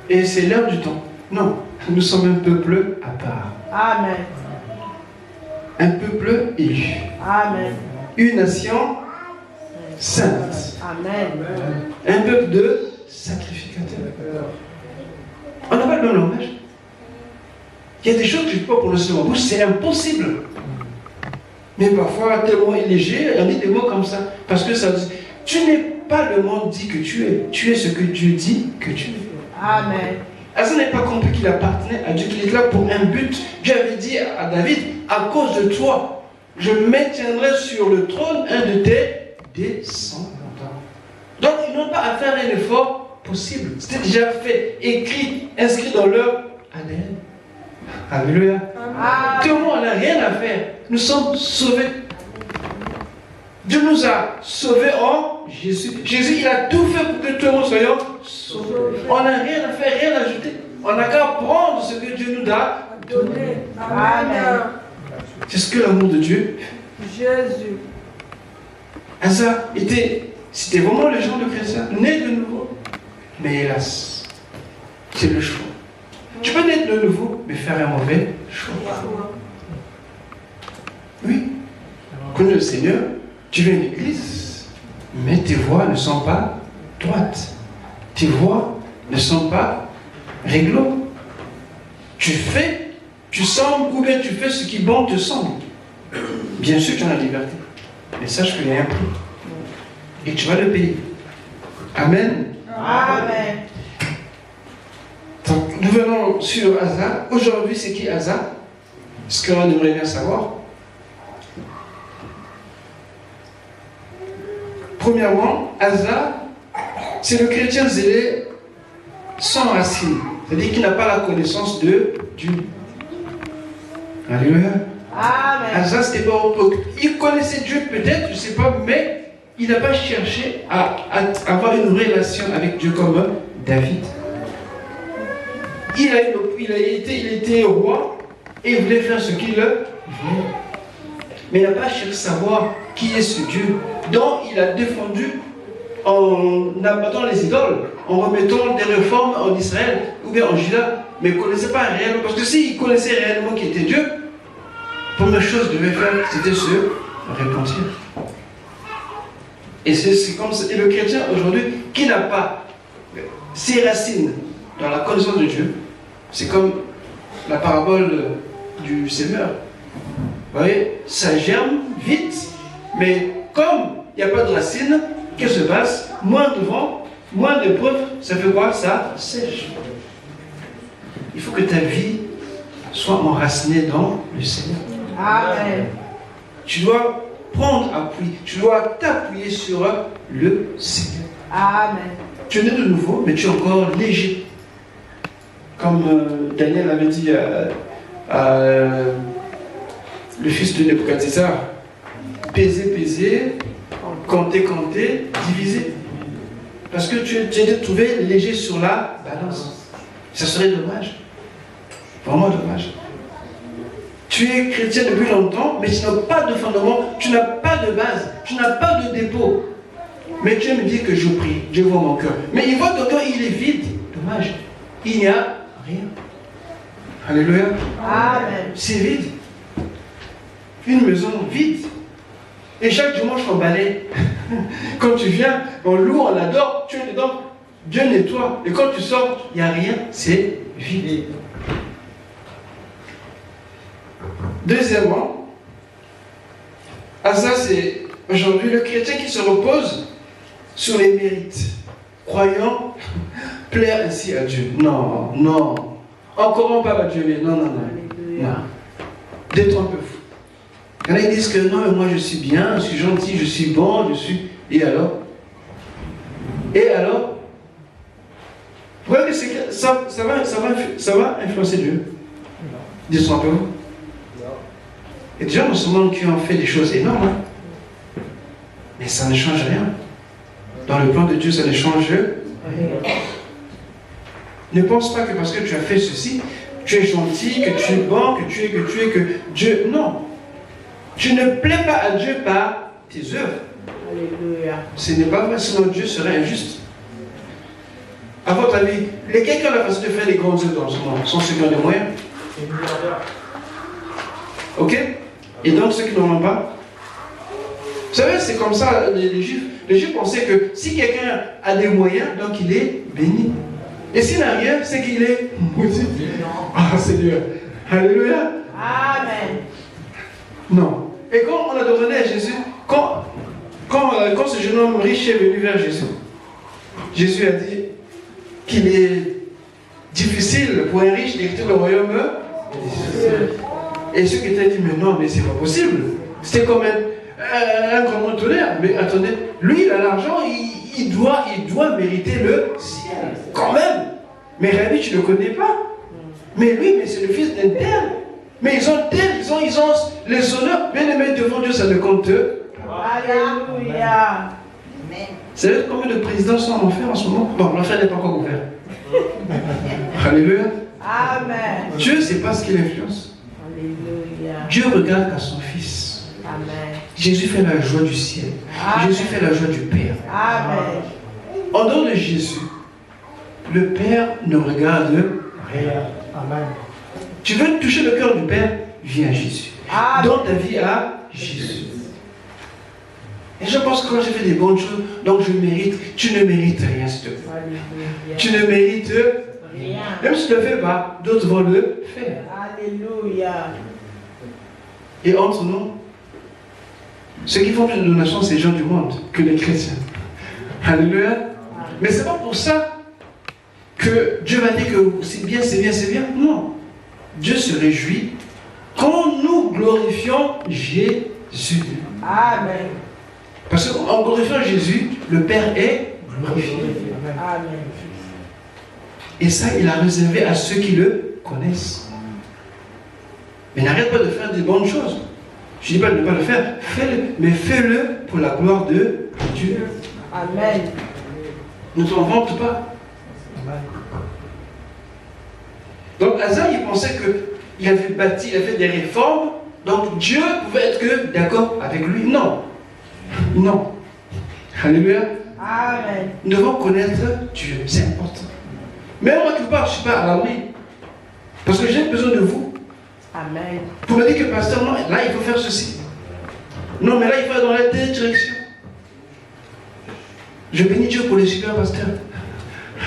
Et c'est l'heure du temps. Non, nous sommes un peuple à part. Amen. Un peuple élu. Amen. Une nation sainte. Amen. Un peuple de sacrificateurs. On n'a pas le même langage. Il y a des choses que je ne peux pas prononcer dans ma bouche, c'est impossible. Mais parfois, tellement léger, on dit des mots comme ça. Parce que ça dit, tu n'es pas le monde dit que tu es ce que Dieu dit que tu es. Amen. Asa n'a pas compris qu'il appartenait à Dieu, qu'il était là pour un but. Dieu avait dit à David, à cause de toi, je maintiendrai sur le trône un de tes descendants. Donc ils n'ont pas à faire un effort possible. C'était déjà fait, écrit, inscrit dans leur ADN. Alléluia. Tout le monde n'a rien à faire. Nous sommes sauvés. Dieu nous a sauvés en Jésus. Jésus, il a tout fait pour que tout le monde soit sauvé. On n'a rien à faire, rien à ajouter. On n'a qu'à prendre ce que Dieu nous a donné. Amen. C'est ce que l'amour de Dieu. Jésus. Asa c'était vraiment le genre de chrétien, né de nouveau. Mais hélas, c'est le choix. Tu peux naître de nouveau, mais faire un mauvais choix. Oui. Connais le Seigneur, tu viens à l'église, mais tes voies ne sont pas droites. Tes voies ne sont pas réglo. Tu sembles, ou bien tu fais ce qui bon te semble. Bien sûr, tu as la liberté. Mais sache qu'il y a un prix. Et tu vas le payer. Amen. Amen. Donc, nous venons sur Asa. Aujourd'hui, c'est qui Asa? Ce qu'on aimerait bien savoir. Premièrement, Asa, c'est le chrétien zélé sans racine. C'est-à-dire qu'il n'a pas la connaissance de Dieu. Alléluia. Amen. Asa, c'était pas il connaissait Dieu peut-être, je ne sais pas, mais il n'a pas cherché à avoir une relation avec Dieu comme David. Il était roi et il voulait faire ce qu'il voulait. Mais il n'a pas cherché à savoir qui est ce Dieu dont il a défendu en abattant les idoles, en remettant des réformes en Israël ou bien en Juda, mais il ne connaissait pas réellement. Parce que s'il connaissait réellement qui était Dieu, la première chose qu'il devait faire, c'était se repentir. Et c'est comme ça. Et le chrétien aujourd'hui qui n'a pas ses racines dans la connaissance de Dieu, c'est comme la parabole du semeur. Vous voyez, ça germe vite, mais comme il n'y a pas de racines, qu'est-ce qui se passe? Moins de vent, moins d'épreuves, ça fait quoi? Ça sèche. Il faut que ta vie soit enracinée dans le Seigneur. Amen. Tu dois prendre appui, tu dois t'appuyer sur le Seigneur. Amen. Tu es né de nouveau, mais tu es encore léger. Comme Daniel avait dit à le fils de Nebuchadnezzar, peser, compter, diviser. Parce que tu es trouvé léger sur la balance. Ça serait dommage. Vraiment dommage. Tu es chrétien depuis longtemps, mais tu n'as pas de fondement, tu n'as pas de base, tu n'as pas de dépôt. Mais Dieu me dit que je prie, Dieu voit mon cœur. Mais il voit ton cœur, il est vide. Dommage. Il n'y a rien. Alléluia. Amen. C'est vide. Une maison vide. Et chaque dimanche, on balaye. Quand tu viens, on loue, on adore, tu es dedans, Dieu nettoie. Et quand tu sors, il n'y a rien, c'est vide. Deuxièmement, Asa, c'est aujourd'hui le chrétien qui se repose sur les mérites, croyant plaire ainsi à Dieu. Non. On ne corrompt pas Dieu. Mais non, non, non. Alléluia. Détrompez-vous. Il y en a qui disent que non, mais moi je suis bien, je suis gentil, je suis bon, je suis. Et alors? Et alors? Vous voyez que ça va influencer Dieu. Détrompez-vous. Il y a des gens dans ce monde qui ont fait des choses énormes. Hein? Mais ça ne change rien. Dans le plan de Dieu, ça ne change rien. Ne pense pas que parce que tu as fait ceci, tu es gentil, que tu es bon, que Dieu. Non. Tu ne plais pas à Dieu par tes œuvres. Alléluia. Ce n'est pas vrai, sinon Dieu serait injuste. À votre avis, lesquels qui ont la facilité de faire des grandes œuvres dans ce monde sont ceux qui ont des moyens. Ok? Et donc ceux qui n'en ont pas. Vous savez, c'est comme ça, les Juifs. Les Juifs pensaient que si quelqu'un a des moyens, donc il est béni. Et s'il n'a rien, c'est qu'il est maudit. Ah, Seigneur. Alléluia. Amen. Non. Et quand on a donné à Jésus, quand ce jeune homme riche est venu vers Jésus, Jésus a dit qu'il est difficile pour un riche d'hériter le royaume. Et ceux qui étaient dit, mais non, mais c'est pas possible. C'était comme un grand tonnerre. Mais attendez, lui, il a l'argent, il doit mériter le ciel. Quand même. Mais Rabbi, tu ne le connais pas. Mais lui, mais c'est le fils d'un tel. Mais ils ont les honneurs. Bien aimés devant Dieu, ça ne compte. Alléluia. Vous savez combien de présidents sont en enfer en ce moment? Bon, l'enfer n'est pas encore ouvert. Alléluia. Amen. Dieu, c'est pas ce qu'il influence. Alléluia. Dieu regarde qu'à son fils. Amen. Jésus fait la joie du ciel. Amen. Jésus fait la joie du Père. Amen. En dehors de Jésus, le Père ne regarde rien. Amen. Tu veux toucher le cœur du Père? Viens à Jésus. Amen. Donne ta vie à Jésus. Et je pense que quand j'ai fait des bonnes choses, donc je mérite. Tu ne mérites rien, s'il te plaît. Alléluia. Tu ne mérites Rien. même si tu ne le fais pas, d'autres vont le faire. Alléluia. Et entre nous, ceux qui font plus de donations, c'est les gens du monde que les chrétiens. Alléluia. Mais c'est pas pour ça que Dieu va dire que c'est bien, c'est bien, c'est bien. Non. Dieu se réjouit quand nous glorifions Jésus. Amen. Parce qu'en glorifiant Jésus, le Père est glorifié. Amen. Et ça, il a réservé à ceux qui le connaissent. Mais n'arrête pas de faire des bonnes choses. Je ne dis pas de ne pas le faire, fais-le, mais fais-le pour la gloire de Dieu. Amen. Ne t'en vante pas. Donc Hazar, il pensait qu'il avait bâti, il avait fait des réformes, donc Dieu pouvait être que d'accord avec lui. Non. Non. Alléluia. Amen. Nous devons connaître Dieu, c'est important. Mais moi, quelque part, je ne suis pas à l'abri. Parce que j'ai besoin de vous. Amen. Pour me dire que pasteur, non, là il faut faire ceci. Non, mais là il faut aller dans la telle direction. Je bénis Dieu pour les super pasteurs.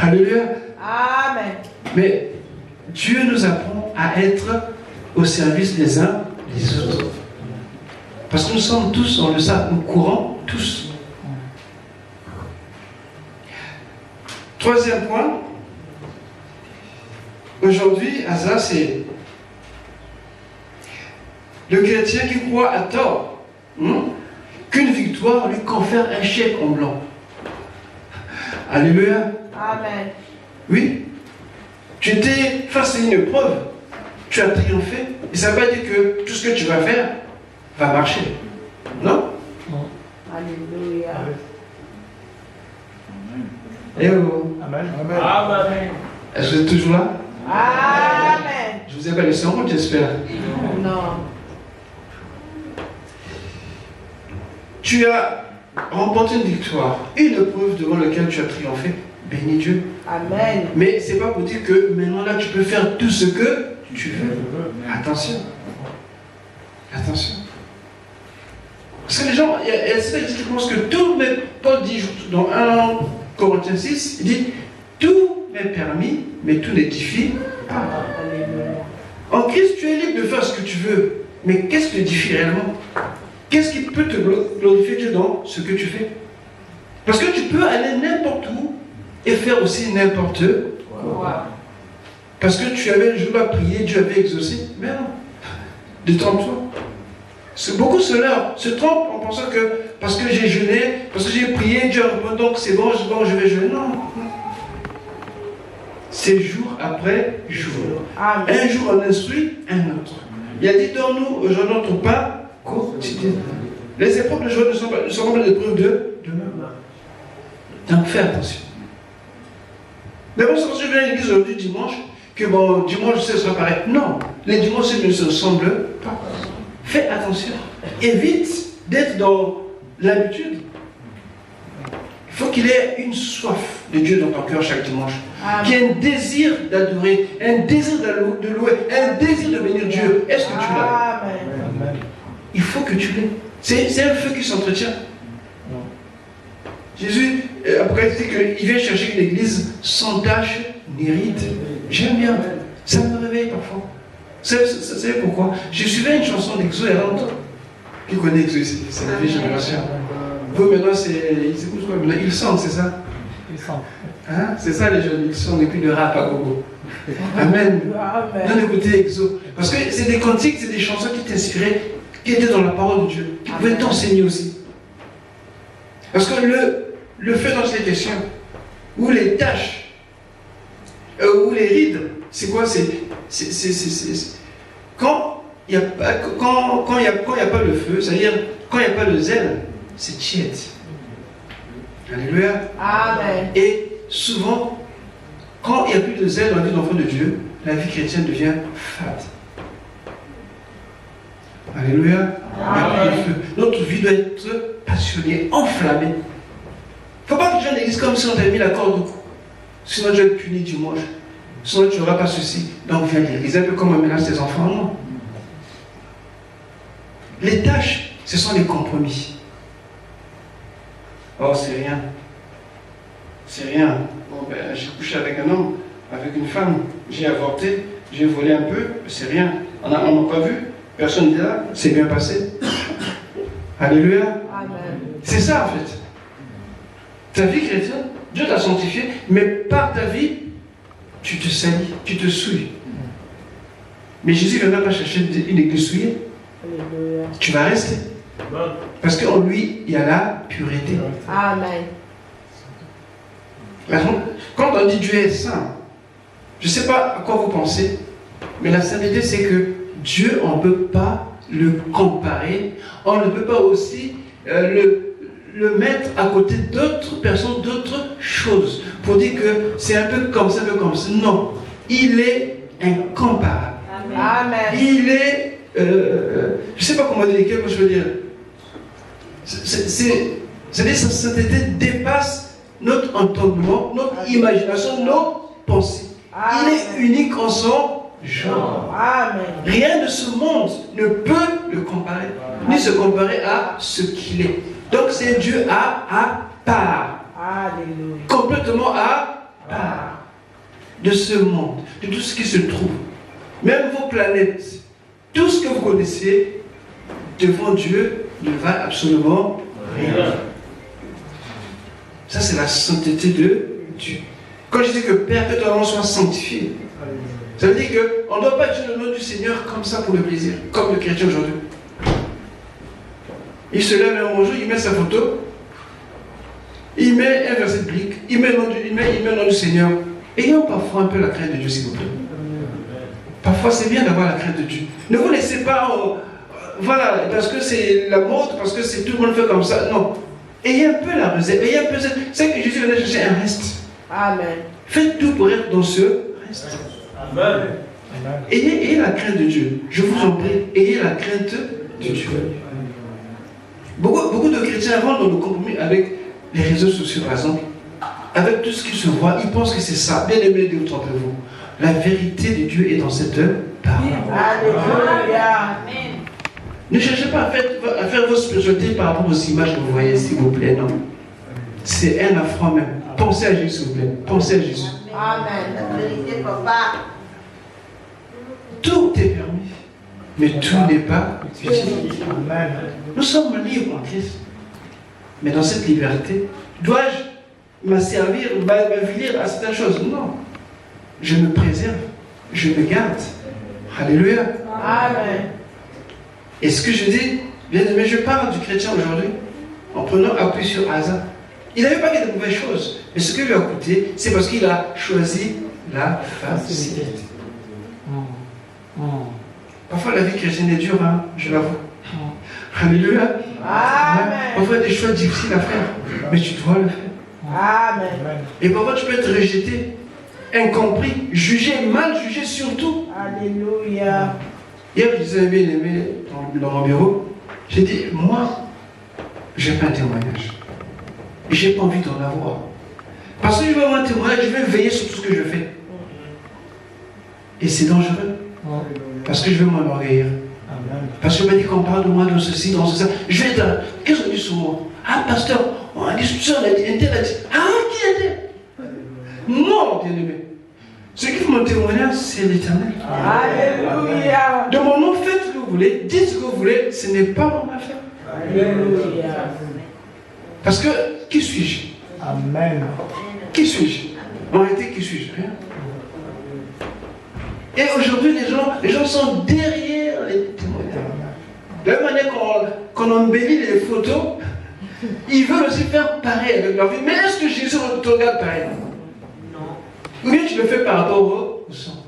Alléluia. Amen. Mais Dieu nous apprend à être au service des uns des autres. Parce que nous sommes tous, on le sait, nous courons tous. Troisième point. Aujourd'hui, Asa, c'est le chrétien qui croit à tort qu'une victoire lui confère un chèque en blanc. Alléluia. Amen. Oui. Tu étais face à une épreuve, tu as triomphé, et ça ne veut pas dire que tout ce que tu vas faire va marcher. Non? Alléluia. Eh oh. Amen. Amen. Est-ce que vous êtes toujours là? Amen. Je vous ai pas laissé en route, j'espère. Non. Tu as remporté une victoire, une épreuve devant laquelle tu as triomphé. Bénis Dieu. Amen. Mais c'est pas pour dire que maintenant là tu peux faire tout ce que tu veux. Attention. Attention. Parce que les gens, il y a certains qui pensent que tout m'est, Paul dit dans 1 Corinthiens 6, il dit tout m'est permis, mais tout n'édifie pas. Alléluia. En Christ, tu es libre de faire ce que tu veux. Mais qu'est-ce qui t'édifie réellement? Qu'est-ce qui peut te glorifier Dieu dans ce que tu fais? Parce que tu peux aller n'importe où et faire aussi n'importe quoi. Parce que tu avais un jour à prier, Dieu avait exaucé. Mais non. Détrompe-toi. Beaucoup se trompent en pensant que parce que j'ai jeûné, parce que j'ai prié, Dieu a répondu, donc c'est bon, je vais jeûner. Non. C'est jour après jour. Amen. Un jour on instruit, un autre. Il a dit, donne-nous aujourd'hui notre pain quotidien. Les épreuves de joie ne sont pas des épreuves de demain. Donc fais attention. Mais bon, c'est parce que je viens à l'église aujourd'hui dimanche, que bon, dimanche, ce sera pareil. Non, les dimanches ne se ressemblent pas. Fais attention. Évite d'être dans l'habitude. Il faut qu'il y ait une soif de Dieu dans ton cœur chaque dimanche. Qu'il y ait un désir d'adorer, un désir de louer, un désir de bénir Dieu. Est-ce que tu l'as? Amen. Il faut que tu l'aies. C'est un feu qui s'entretient. Jésus, après, il dit qu'il vient chercher une église sans tache ni ride. J'aime bien. Ça me réveille parfois. Vous savez pourquoi? Je suivais une chanson d'Exo errante. Qui connaît Exo ici? C'est la vieille génération. Vous, maintenant, ils écoutent quoi? Ils sentent, c'est ça? Ils sentent. Hein? C'est ça les jeunes, ils sont et puis le rap à gogo. Amen. Non, écoutez Exo. Parce que c'est des cantiques, c'est des chansons qui t'inspiraient, qui étaient dans la parole de Dieu, qui pouvaient t'enseigner aussi. Parce que le feu dans ces questions, ou les taches, ou les rides, c'est quoi? Quand il n'y a pas le feu, c'est-à-dire quand il n'y a pas le zèle, c'est tiède. Alléluia. Amen. Et souvent, quand il n'y a plus de zèle dans la vie d'enfant de Dieu, la vie chrétienne devient fade. Alléluia. Notre vie doit être passionnée, enflammée. Il ne faut pas que tu viennes à l'église comme si on t'avait mis la corde au cou. Sinon tu vas être puni dimanche. Sinon tu n'auras pas ceci. Donc viens à l'église. Un peu comme on ménage tes enfants. Non. Les tâches, ce sont les compromis. Oh, c'est rien. C'est rien. Bon, ben, j'ai couché avec un homme, avec une femme. J'ai avorté, j'ai volé un peu. C'est rien. On n'a pas vu. Personne n'est là. C'est bien passé. Alléluia. Amen. C'est ça, en fait. Ta vie chrétienne, Dieu t'a sanctifié, mais par ta vie, tu te salis, tu te souilles. Mais Jésus ne viendra pas chercher une église souillée. Alléluia. Tu vas rester. Parce qu'en lui, il y a la pureté. Amen. Quand on dit Dieu est saint, je ne sais pas à quoi vous pensez, mais la sainteté, c'est que Dieu, on ne peut pas le comparer, on ne peut pas aussi le mettre à côté d'autres personnes, d'autres choses, pour dire que c'est un peu comme ça, un peu comme ça. Non, il est incomparable. Amen. Il est, je ne sais pas comment dire, je veux dire, c'est-à-dire sa sainteté dépasse notre entendement, notre imagination, nos pensées. Il est unique en son genre. Amen. Rien de ce monde ne peut le comparer, ni se comparer à ce qu'il est. Donc c'est Dieu à part. Alléluia. Complètement à part de ce monde, de tout ce qui se trouve. Même vos planètes, tout ce que vous connaissez, devant Dieu, ne va absolument rien. Ça, c'est la sainteté de Dieu. Quand je dis que Père, que ton nom soit sanctifié, ça veut dire qu'on ne doit pas dire le nom du Seigneur comme ça pour le plaisir, comme le chrétien aujourd'hui. Il se lève un bonjour, il met sa photo, il met un verset biblique, il met le nom du Seigneur. Ayons parfois un peu la crainte de Dieu, s'il vous plaît. Parfois, c'est bien d'avoir la crainte de Dieu. Ne vous laissez pas, voilà, parce que c'est la mode, parce que c'est tout le monde fait comme ça. Non. Ayez un peu la réserve, ayez un peu. C'est que Jésus venait chercher un reste. Amen. Faites tout pour être dans ce reste. Amen. Ayez la crainte de Dieu. Je vous en prie, ayez la crainte de Dieu. Beaucoup de chrétiens rentrent dans le compromis avec les réseaux sociaux, par exemple, avec tout ce qui se voit. Ils pensent que c'est ça. Bien aimé, ne vous trompez-vous. La vérité de Dieu est dans cette parole. Alléluia. Ne cherchez pas à faire vos spiritualités par rapport aux images que vous voyez, s'il vous plaît. Non. C'est un affront même. Pensez à Jésus, s'il vous plaît. Pensez à Jésus. Amen. La vérité, papa. Tout est permis, mais tout n'est pas utile. Nous sommes libres en Christ. Mais dans cette liberté, dois-je m'asservir, m'avilir à certaines choses? Non. Je me préserve. je me garde. Alléluia. Amen. Et ce que je dis, bien aimé, je parle du chrétien aujourd'hui en prenant appui sur Asa. Il n'avait pas fait de mauvaises choses, mais ce qui lui a coûté, c'est parce qu'il a choisi la facilité. Parfois la vie chrétienne est dure, hein, je l'avoue. Alléluia. Amen. Parfois il y a des choix difficiles à faire, mais tu dois le faire. Amen. Et parfois tu peux être rejeté, incompris, jugé, mal jugé surtout. Alléluia. Hier, je disais bien aimé dans mon bureau, j'ai dit, moi, je n'ai pas un témoignage. Et je n'ai pas envie d'en avoir. Parce que je veux avoir un témoignage, je vais veiller sur tout ce que je fais. Et c'est dangereux. Parce que je veux m'enorgueillir. Parce que je me dis qu'on parle de moi, de ceci, dans ceci. Je vais être. Qu'est-ce qu'on dit sur moi? Ah, pasteur, on a dit ça, on a dit, un tel a dit. Ah, qui a dit? Non, bien aimé. Ce qui fait mon témoignage, c'est l'Éternel. Alléluia. De mon nom, faites ce que vous voulez, dites ce que vous voulez, ce n'est pas mon affaire. Alléluia. Parce que, qui suis-je? Amen. Qui suis-je? En réalité, qui suis-je? Rien. Et aujourd'hui, les gens sont derrière les témoignages. De la même manière qu'on embellit les photos, ils veulent aussi faire pareil avec leur vie. Mais est-ce que Jésus te regarde pareil? Ou bien tu le fais par rapport au sang?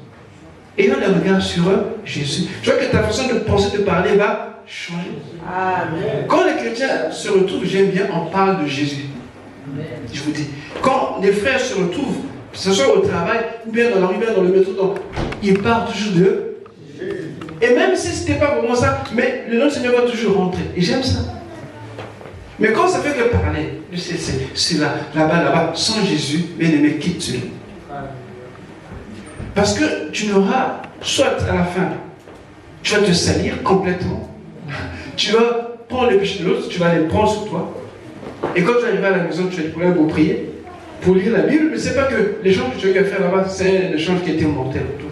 Et on les regarde sur eux, Jésus. Je vois que ta façon de penser, de parler va changer. Amen. Quand les chrétiens se retrouvent, j'aime bien, on parle de Jésus. Je vous dis, quand les frères se retrouvent, que ce soit au travail, ou bien dans la rue, ou bien dans le métro, ils parlent toujours de Jésus. Et même si ce n'était pas vraiment ça, mais le nom du Seigneur va toujours rentrer. Et j'aime ça. Mais quand ça fait que parler, c'est là-bas, sans Jésus, bien aimé, quitte celui. Parce que tu n'auras, soit à la fin, tu vas te salir complètement. Tu vas prendre les péchés de l'autre, tu vas les prendre sur toi. Et quand tu arrives à la maison, tu as des problèmes pour prier, pour lire la Bible, mais ce n'est pas que les gens que tu as faire là-bas, c'est des choses qui étaient mortelles autour.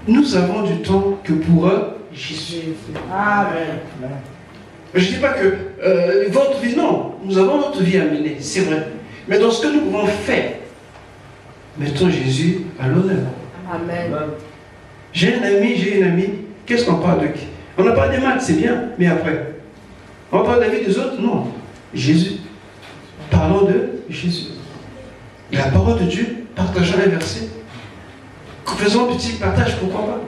Nous avons du temps que pour eux, Jésus. Amen. Je ne dis pas que votre vie, non, nous avons notre vie à mener, c'est vrai. Mais dans ce que nous pouvons faire, mettons Jésus à l'honneur. Amen. J'ai une amie, qu'est-ce qu'on parle de qui? On a parlé des maths, c'est bien, mais après, on parle de la vie des autres? Non. Jésus. Parlons de Jésus. La parole de Dieu, partageons les versets. Faisons un petit partage, pourquoi pas?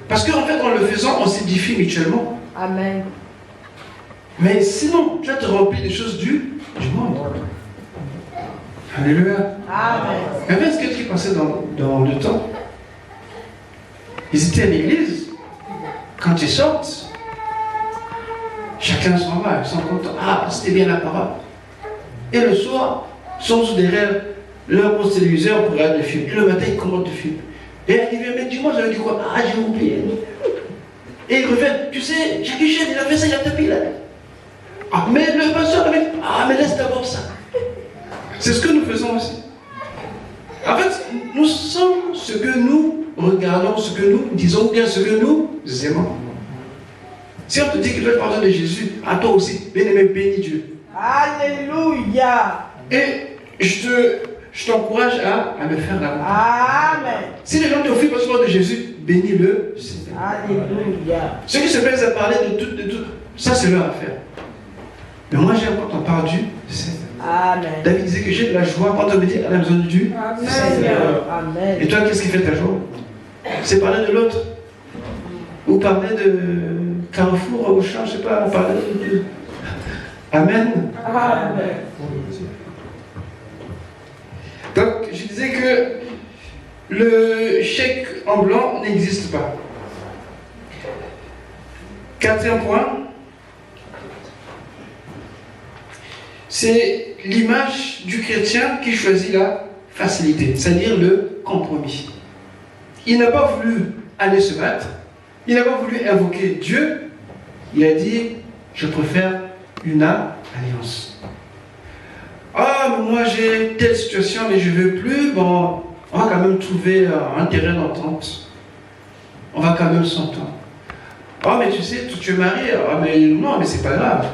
Parce qu'en fait, en le faisant, on s'édifie mutuellement. Amen. Mais sinon, tu vas te remplir des choses du monde. Alléluia. Amen. Il y avait ce qui passait dans le temps. Ils étaient à l'église. Quand ils sortent, chacun s'en va, ils sont contents. Ah, c'était bien la parole. Et le soir, ils sont tous derrière leur poste téléviseur pour regarder le film. Et le matin, ils commentent le film. Et il vient, mais dis-moi, j'avais dit quoi? Ah, j'ai oublié. Et ils reviennent. Tu sais, Jackie Chan, il a fait ça, il a tapé là. Ah, mais le pasteur avait. Ah, mais laisse d'abord ça. C'est ce que nous faisons aussi. En fait, nous sommes ce que nous regardons, ce que nous disons, ou bien ce que nous aimons. Si on te dit que tu veux parler de Jésus, à toi aussi, bien aimé, bénis Dieu. Alléluia. Et je t'encourage à le faire d'abord. Amen. Si les gens te offrent parce que de Jésus, bénis-le. Alléluia. Ceux qui se plaisent à parler de tout, ça c'est leur affaire. Mais moi j'aime quand on parle du Seigneur. Amen. David disait que j'ai de la joie quand on me dit à la maison de Dieu. Seigneur. Amen. Et toi, qu'est-ce qui fait ta joie? C'est parler de l'autre. Ou parler de Carrefour, Auchan, je ne sais pas, parler de... Amen. Amen. Donc, je disais que le chèque en blanc n'existe pas. Quatrième point, c'est l'image du chrétien qui choisit la facilité, c'est-à-dire le compromis. Il n'a pas voulu aller se battre, il n'a pas voulu invoquer Dieu, il a dit, je préfère une alliance. Ah, mais moi j'ai telle situation, mais je ne veux plus, bon, on va quand même trouver un terrain d'entente. On va quand même s'entendre. Ah, mais tu sais, tu es marié, ah, mais non, mais c'est pas grave.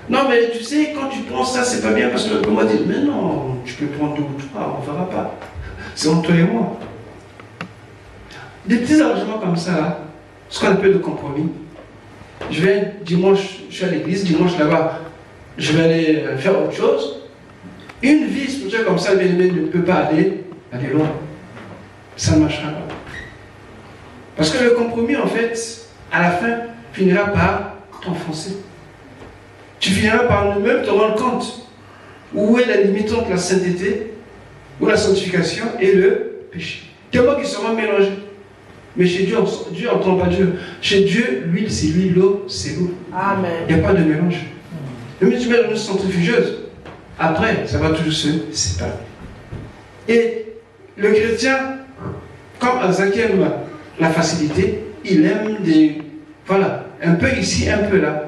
Non, mais tu sais, quand tu prends ça, c'est pas bien parce que comment dire, mais non, tu peux prendre 2 ou 3, on ne verra pas. c'est entre toi et moi. Des petits arrangements comme ça, là, ce qu'on appelle le compromis. Je vais dimanche, je suis à l'église, dimanche là-bas, je vais aller faire autre chose. Une vie spirituelle comme ça, bien aimé, ne peut pas aller loin. Ça ne marchera pas. Parce que le compromis, en fait, à la fin, finira par t'enfoncer. Tu finiras par ne même te rendre compte où est la limite entre la sainteté, ou la sanctification et le péché. Tellement qu'ils seront mélangés. Mais chez Dieu, Dieu n'entend pas Dieu. Chez Dieu, l'huile, c'est l'huile, l'eau, c'est l'eau. Amen. Il n'y a pas de mélange. Mais tu mets dans une centrifugeuse. Après, ça va toujours se séparer. Et le chrétien, comme Isaac aime la facilité, il aime des... Voilà, un peu ici, un peu là.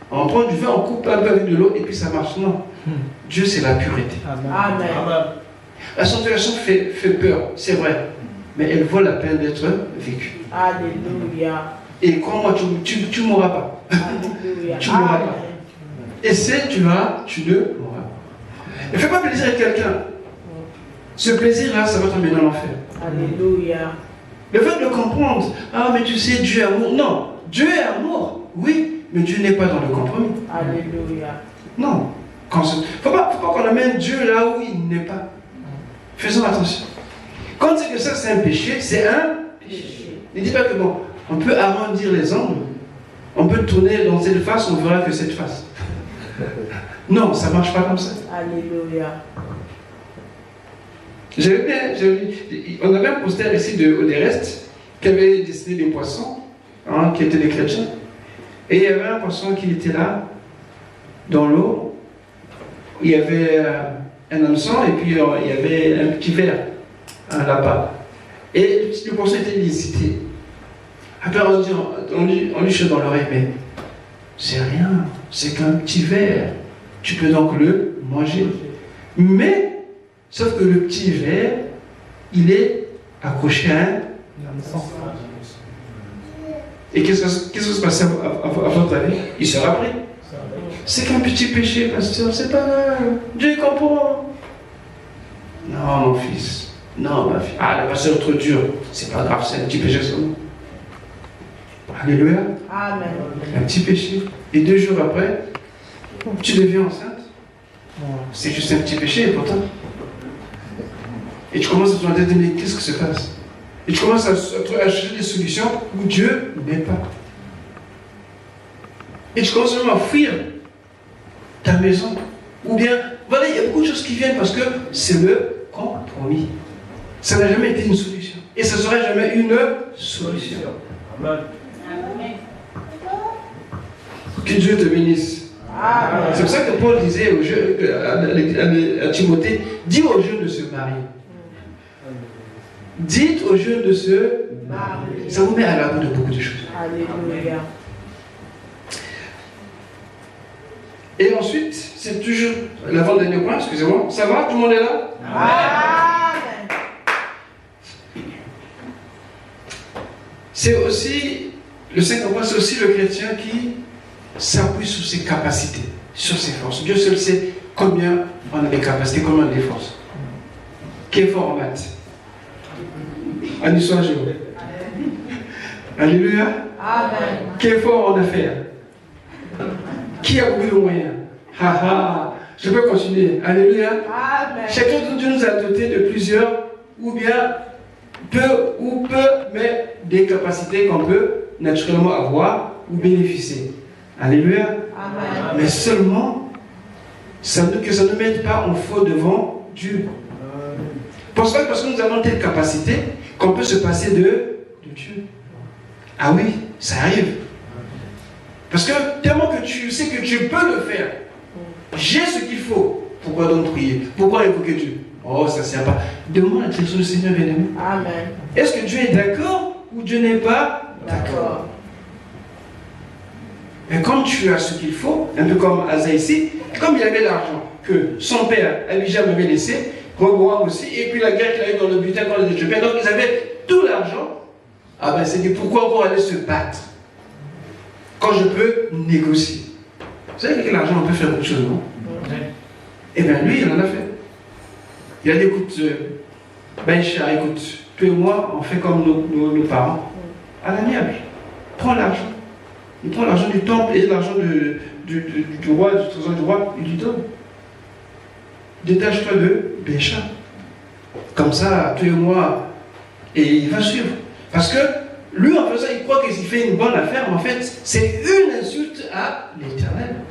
On prend du vin, on coupe un peu avec de l'eau et puis ça marche. Non. Dieu, c'est la pureté. Amen. La sanctification fait peur, c'est vrai. Mais elle vaut la peine d'être vécue. Alléluia. Et crois-moi, tu ne mourras pas. Alléluia. Tu ne mourras pas. Essaie, tu verras, tu ne mourras pas. Ne fais pas plaisir à quelqu'un. Ce plaisir-là, ça va t'emmener dans l'enfer. Alléluia. Le fait de comprendre, ah mais tu sais, Dieu est amour. Non, Dieu est amour, oui, mais Dieu n'est pas dans le compromis. Alléluia. Non. Il ne faut pas qu'on amène Dieu là où il n'est pas. Faisons attention. Quand on dit que ça c'est un péché, c'est un péché. Ne dis pas que bon, on peut arrondir les angles, on peut tourner dans cette face, on verra que cette face. Non, ça ne marche pas comme ça. Alléluia. On avait un poster ici de Odéreste qui avait dessiné des poissons, hein, qui étaient des chrétiens. Et il y avait un poisson qui était là, dans l'eau. Il y avait un hameçon et puis il y avait un petit verre là-bas. Et le poisson était hésité. Après, on lui chante dans l'oreille, mais c'est rien, c'est qu'un petit verre. Tu peux donc le manger. Mais, sauf que le petit verre, il est accroché à un hameçon. Et qu'est-ce qui se passe à votre avis? Il sera pris. C'est qu'un petit péché, pasteur, c'est pas grave. Dieu comprend. Non, mon fils. Non, ma fille. Ah, le pasteur est trop dur. C'est pas grave, c'est un petit péché seulement. Alléluia. Amen. Un petit péché. Et 2 jours après, tu deviens enceinte. C'est juste un petit péché, et pourtant. Et tu commences à te demander, mais qu'est-ce qui se passe? Et tu commences à chercher des solutions où Dieu n'est pas. Et tu commences même à fuir ta maison. Ou bien, voilà, il y a beaucoup de choses qui viennent parce que c'est le compromis. Ça n'a jamais été une solution. Et ça ne sera jamais une solution. Amen. Que Dieu te bénisse. Amen. C'est pour ça que Paul disait à Timothée, dis aux jeunes de se marier. Dites aux jeunes de se marier. Ça vous met à l'abri de beaucoup de choses. Alléluia. Et ensuite, c'est toujours l'avant-dernier point, excusez-moi. Ça va? Tout le monde est là? Amen. C'est aussi, le 5e point, c'est aussi le chrétien qui s'appuie sur ses capacités, sur ses forces. Dieu seul sait combien on a des capacités, combien on a des forces. Qui est fort en maths? En histoire géo. Alléluia. Amen. Qui est fort en affaires? Qui a beaucoup de moyens? Je peux continuer. Alléluia. Amen. Chacun de Dieu nous a doté de plusieurs, ou bien peu, mais des capacités qu'on peut naturellement avoir ou bénéficier. Alléluia. Amen. Mais seulement, que ça ne mette pas en faux devant Dieu. Pense pas que parce que nous avons telle capacité qu'on peut se passer de Dieu. Ah oui, ça arrive. Parce que tellement que tu sais que tu peux le faire, j'ai ce qu'il faut. Pourquoi donc prier? Pourquoi évoquer Dieu? Oh, ça ne sert pas. Demande la direction du Seigneur, bien-aimé. Amen. Est-ce que Dieu est d'accord ou Dieu n'est pas d'accord? Mais comme tu as ce qu'il faut, un peu comme Asa ici, comme il avait l'argent que son père Abijam avait laissé, Roboam aussi, et puis la guerre qu'il a eu dans le butin contre les Éthiopiens, donc ils avaient tout l'argent. Ah ben c'est dit, pourquoi encore aller se battre quand je peux négocier? Vous savez que l'argent, on peut faire beaucoup de choses, non? Eh bien lui, il en a fait. Il a dit, écoute, Ben, cher, écoute, toi et moi, on fait comme nos parents. À l'amiable. Prends l'argent. Il prend l'argent du temple et l'argent du roi, du trésor du roi, il lui donne. Détache-toi de Bécha. Comme ça, toi et moi, et il va suivre. Parce que lui, en faisant, il croit qu'il fait une bonne affaire, mais en fait, c'est une insulte à l'Éternel.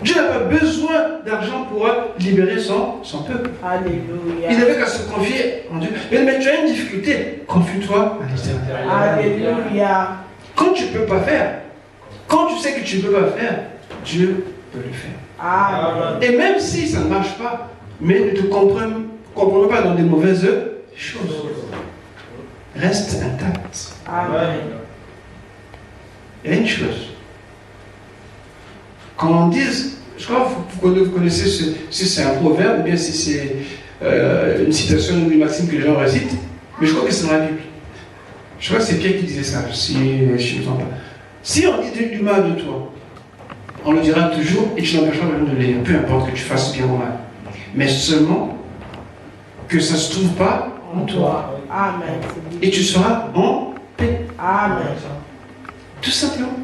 Dieu n'a pas besoin d'argent pour libérer son peuple. Alléluia. Il n'avait qu'à se confier en Dieu. Mais tu as une difficulté, confie-toi à l'Éternel. Alléluia. Quand tu ne peux pas faire, quand tu sais que tu ne peux pas faire, Dieu peut le faire. Amen. Et même si ça ne marche pas, mais ne te comprends pas dans des mauvaises choses. Reste intact. Amen. Il y a une chose. Quand on dit, je crois que vous connaissez si c'est un proverbe ou bien si c'est une citation ou une maxime que les gens récitent, mais je crois que c'est dans la Bible. Je crois que c'est Pierre qui disait ça, si je ne me trompe pas. Si on dit du mal de toi, on le dira toujours et tu n'empêcheras pas de le lire, peu importe que tu fasses bien ou mal. Mais seulement que ça ne se trouve pas en toi. Amen. Et tu seras en paix. Amen. Tout simplement.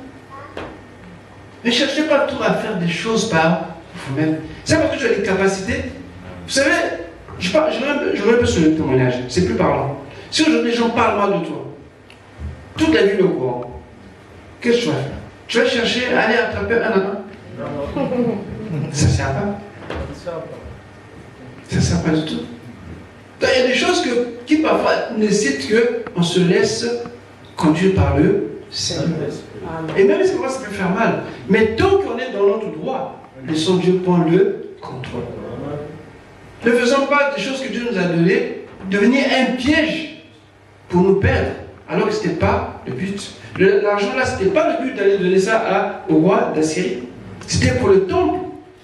Ne cherchez pas toujours à faire des choses par vous-même. C'est parce que tu as des capacités. Vous savez, je reviens un peu sur le témoignage. C'est plus parlant. Si aujourd'hui les gens parlent mal de toi, toute la vie le courant, qu'est-ce que tu vas faire? Tu vas chercher à aller attraper un à un? Ça ne sert pas. Ça ne sert pas du tout. Donc, il y a des choses qui parfois nécessitent qu'on se laisse conduire par le Seigneur. Et même si ça peut faire mal, mais tant qu'on est dans notre droit, laissons Dieu prendre le contrôle. Ne faisons pas des choses que Dieu nous a données devenir un piège pour nous perdre, alors que ce n'était pas le but. L'argent là, ce n'était pas le but d'aller donner ça au roi d'Assyrie. C'était pour le temple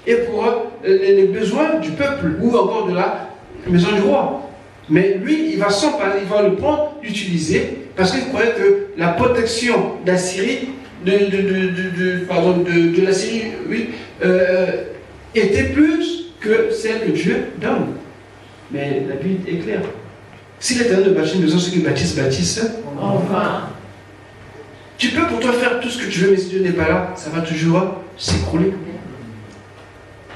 et pour les besoins du peuple ou encore de la maison du roi. Mais lui, il va s'emparer, il va le prendre, l'utiliser, parce qu'il croyait que la protection d'Assyrie, de la Syrie, oui, était plus que celle que Dieu donne. Mais la Bible est claire. Si l'Éternel ne bâtit une maison, ceux qui bâtissent. Enfin. Tu peux pour toi faire tout ce que tu veux, mais si Dieu n'est pas là, ça va toujours s'écrouler.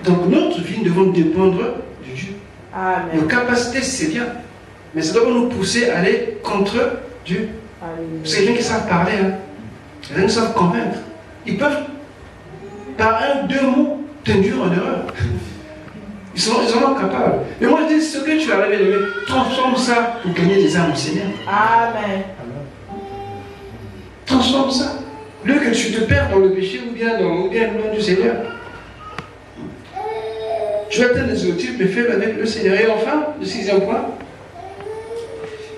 Donc notre vie, nous devons dépendre de Dieu. Amen. Nos capacités, c'est bien. Mais ça doit nous pousser à aller contre Dieu. C'est les gens qui savent parler. Les gens qui savent convaincre. Ils peuvent, par un, deux mots, t'induire en erreur. Ils sont capables. Mais moi, je dis, ce que tu as révélé, transforme ça pour gagner des âmes au Seigneur. Amen. Transforme ça. Lieu que tu te perds dans le péché ou bien loin du Seigneur. Tu vas atteindre des objectifs, mais fais-le avec le Seigneur. Et enfin, le 6e point,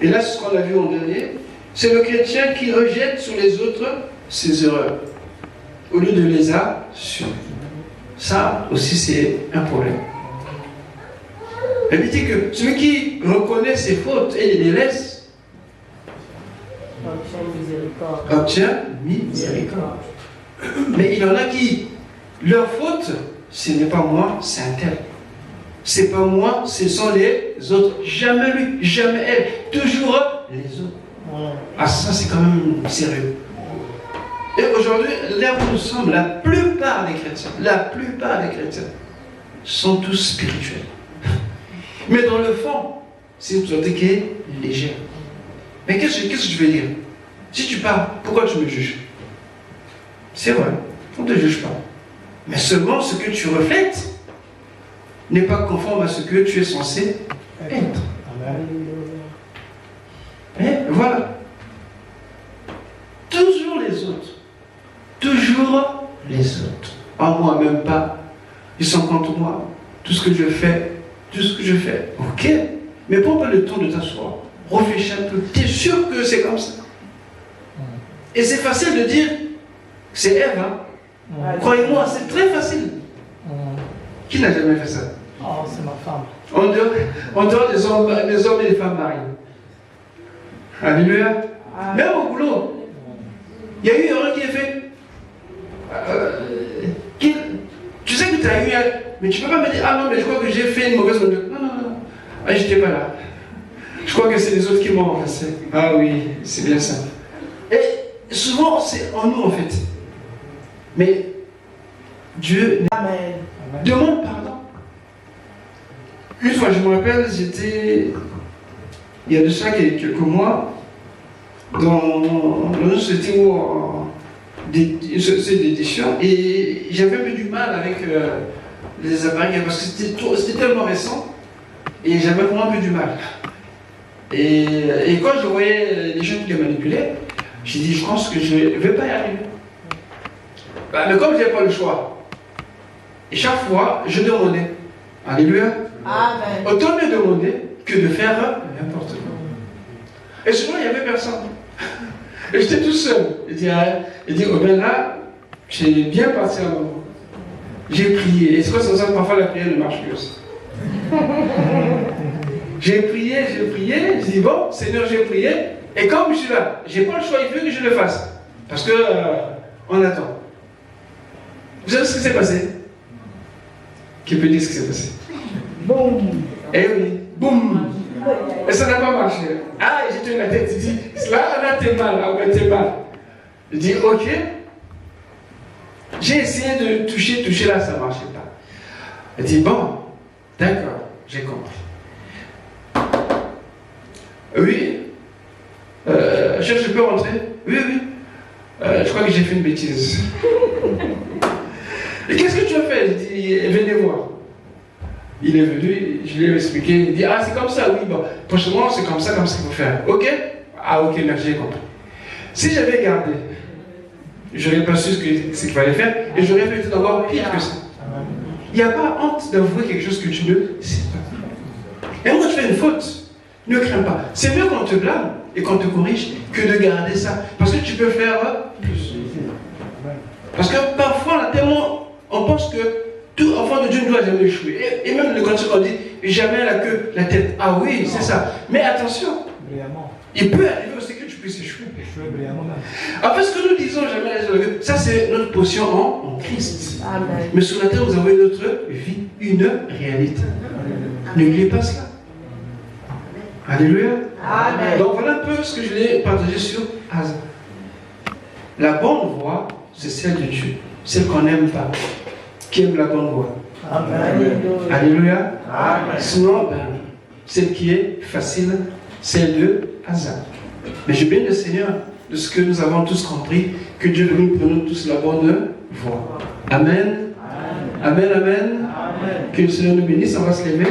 et là, c'est ce qu'on a vu en dernier, c'est le chrétien qui rejette sur les autres ses erreurs, au lieu de les assumer. Ça aussi, c'est un problème. La Bible dit que celui qui reconnaît ses fautes et les laisse, obtient miséricorde. Mais il y en a qui, leur faute, ce n'est pas moi, c'est un tel. C'est pas moi, ce sont les autres. Jamais lui, jamais elle. Toujours les autres. Ah, ça, c'est quand même sérieux. Et aujourd'hui, là où nous sommes, la plupart des chrétiens sont tous spirituels. Mais dans le fond, c'est une société qui est légère. Mais qu'est-ce que je veux dire? Si tu parles, pourquoi tu me juges? C'est vrai, on ne te juge pas. Mais seulement ce que tu reflètes n'est pas conforme à ce que tu es censé être. Mais voilà. Toujours les autres. Toujours les autres. Ah, moi, même pas. Ils sont contre moi. Tout ce que je fais. Ok. Mais prends pas le temps de t'asseoir. Réfléchis un peu. Tu es sûr que c'est comme ça? Et c'est facile de dire, c'est Ève, hein? Croyez-moi, c'est très facile. Qui n'a jamais fait ça? Oh, c'est ma femme. En dehors des hommes et des femmes mariées. Alléluia. Même au boulot, il y a eu un qui a fait. Tu sais que tu as eu un. Mais tu ne peux pas me dire, ah non, mais je crois que j'ai fait une mauvaise conduite. Non. Ah, je n'étais pas là. Je crois que c'est les autres qui m'ont remplacé. Ah oui, c'est bien ça. Et souvent, c'est en nous en fait. Mais Dieu Amen. demande pardon. Une fois, je me rappelle, il y a de ça quelques mois, dans une société d'édition, et j'avais un peu du mal avec les appareils, parce que c'était tellement récent, et j'avais vraiment un peu du mal. Et quand je voyais les gens qui les manipulaient, j'ai dit, je pense que je ne vais pas y arriver. Mais comme je n'avais pas le choix, et chaque fois, je demandais, alléluia, Amen. autant me demander que de faire n'importe quoi. Et souvent, il n'y avait personne. Et j'étais tout seul. Il dit, oh ben là, j'ai bien passé un moment. J'ai prié. Et c'est quoi ça, parfois la prière ne marche plus aussi. J'ai prié. J'ai dit, bon, Seigneur, j'ai prié. Et comme je suis là, j'ai pas le choix, il veut que je le fasse. Parce que, on attend. Vous savez ce qui s'est passé? Qui peut dire ce qui s'est passé? Boum. Eh oui, boum. Et ça n'a pas marché. Ah, j'ai tenu la tête, il dit, là, t'es mal, t'es mal. Je dis, ok. J'ai essayé de toucher là, ça ne marchait pas. Il dit, bon, d'accord, j'ai compris. Oui, chef, je peux rentrer? Oui. Je crois que j'ai fait une bêtise. Et qu'est-ce que tu as fait? Je dis, venez voir. Il est venu, je lui ai expliqué, il dit, ah c'est comme ça, oui, bon, prochainement c'est comme ça qu'il faut faire. Ok? Ah ok, merci, j'ai compris. Si j'avais gardé, j'aurais pas su ce qu'il fallait faire, et j'aurais fait tout encore pire que ça. Il n'y a pas honte d'avouer quelque chose que tu ne sais pas. Et quand tu fais une faute, ne crains pas. C'est mieux qu'on te blâme et qu'on te corrige que de garder ça. Parce que tu peux faire plus. Parce que parfois, là, tellement, on pense que tout enfant de Dieu ne doit jamais échouer. Et même le conseil qu'on dit, jamais la queue, la tête. Ah oui, c'est ça. Mais attention, il peut arriver aussi que tu puisses échouer. En fait, ce que nous disons, jamais la queue, ça c'est notre position en Christ. Amen. Mais sur la terre, vous avez notre vie, une réalité. N'oubliez pas cela. Alléluia. Amen. Donc voilà un peu ce que je l'ai partagé sur Asa. La bonne voie, c'est celle de Dieu. Celle qu'on n'aime pas. Qui aime la bonne voie? Amen. Alléluia. Amen. Sinon, celle qui est facile, celle de Asa. Mais je bénis le Seigneur de ce que nous avons tous compris, que Dieu nous prenne tous la bonne voie. Amen. Amen. Amen. Que le Seigneur nous bénisse. On va se lever.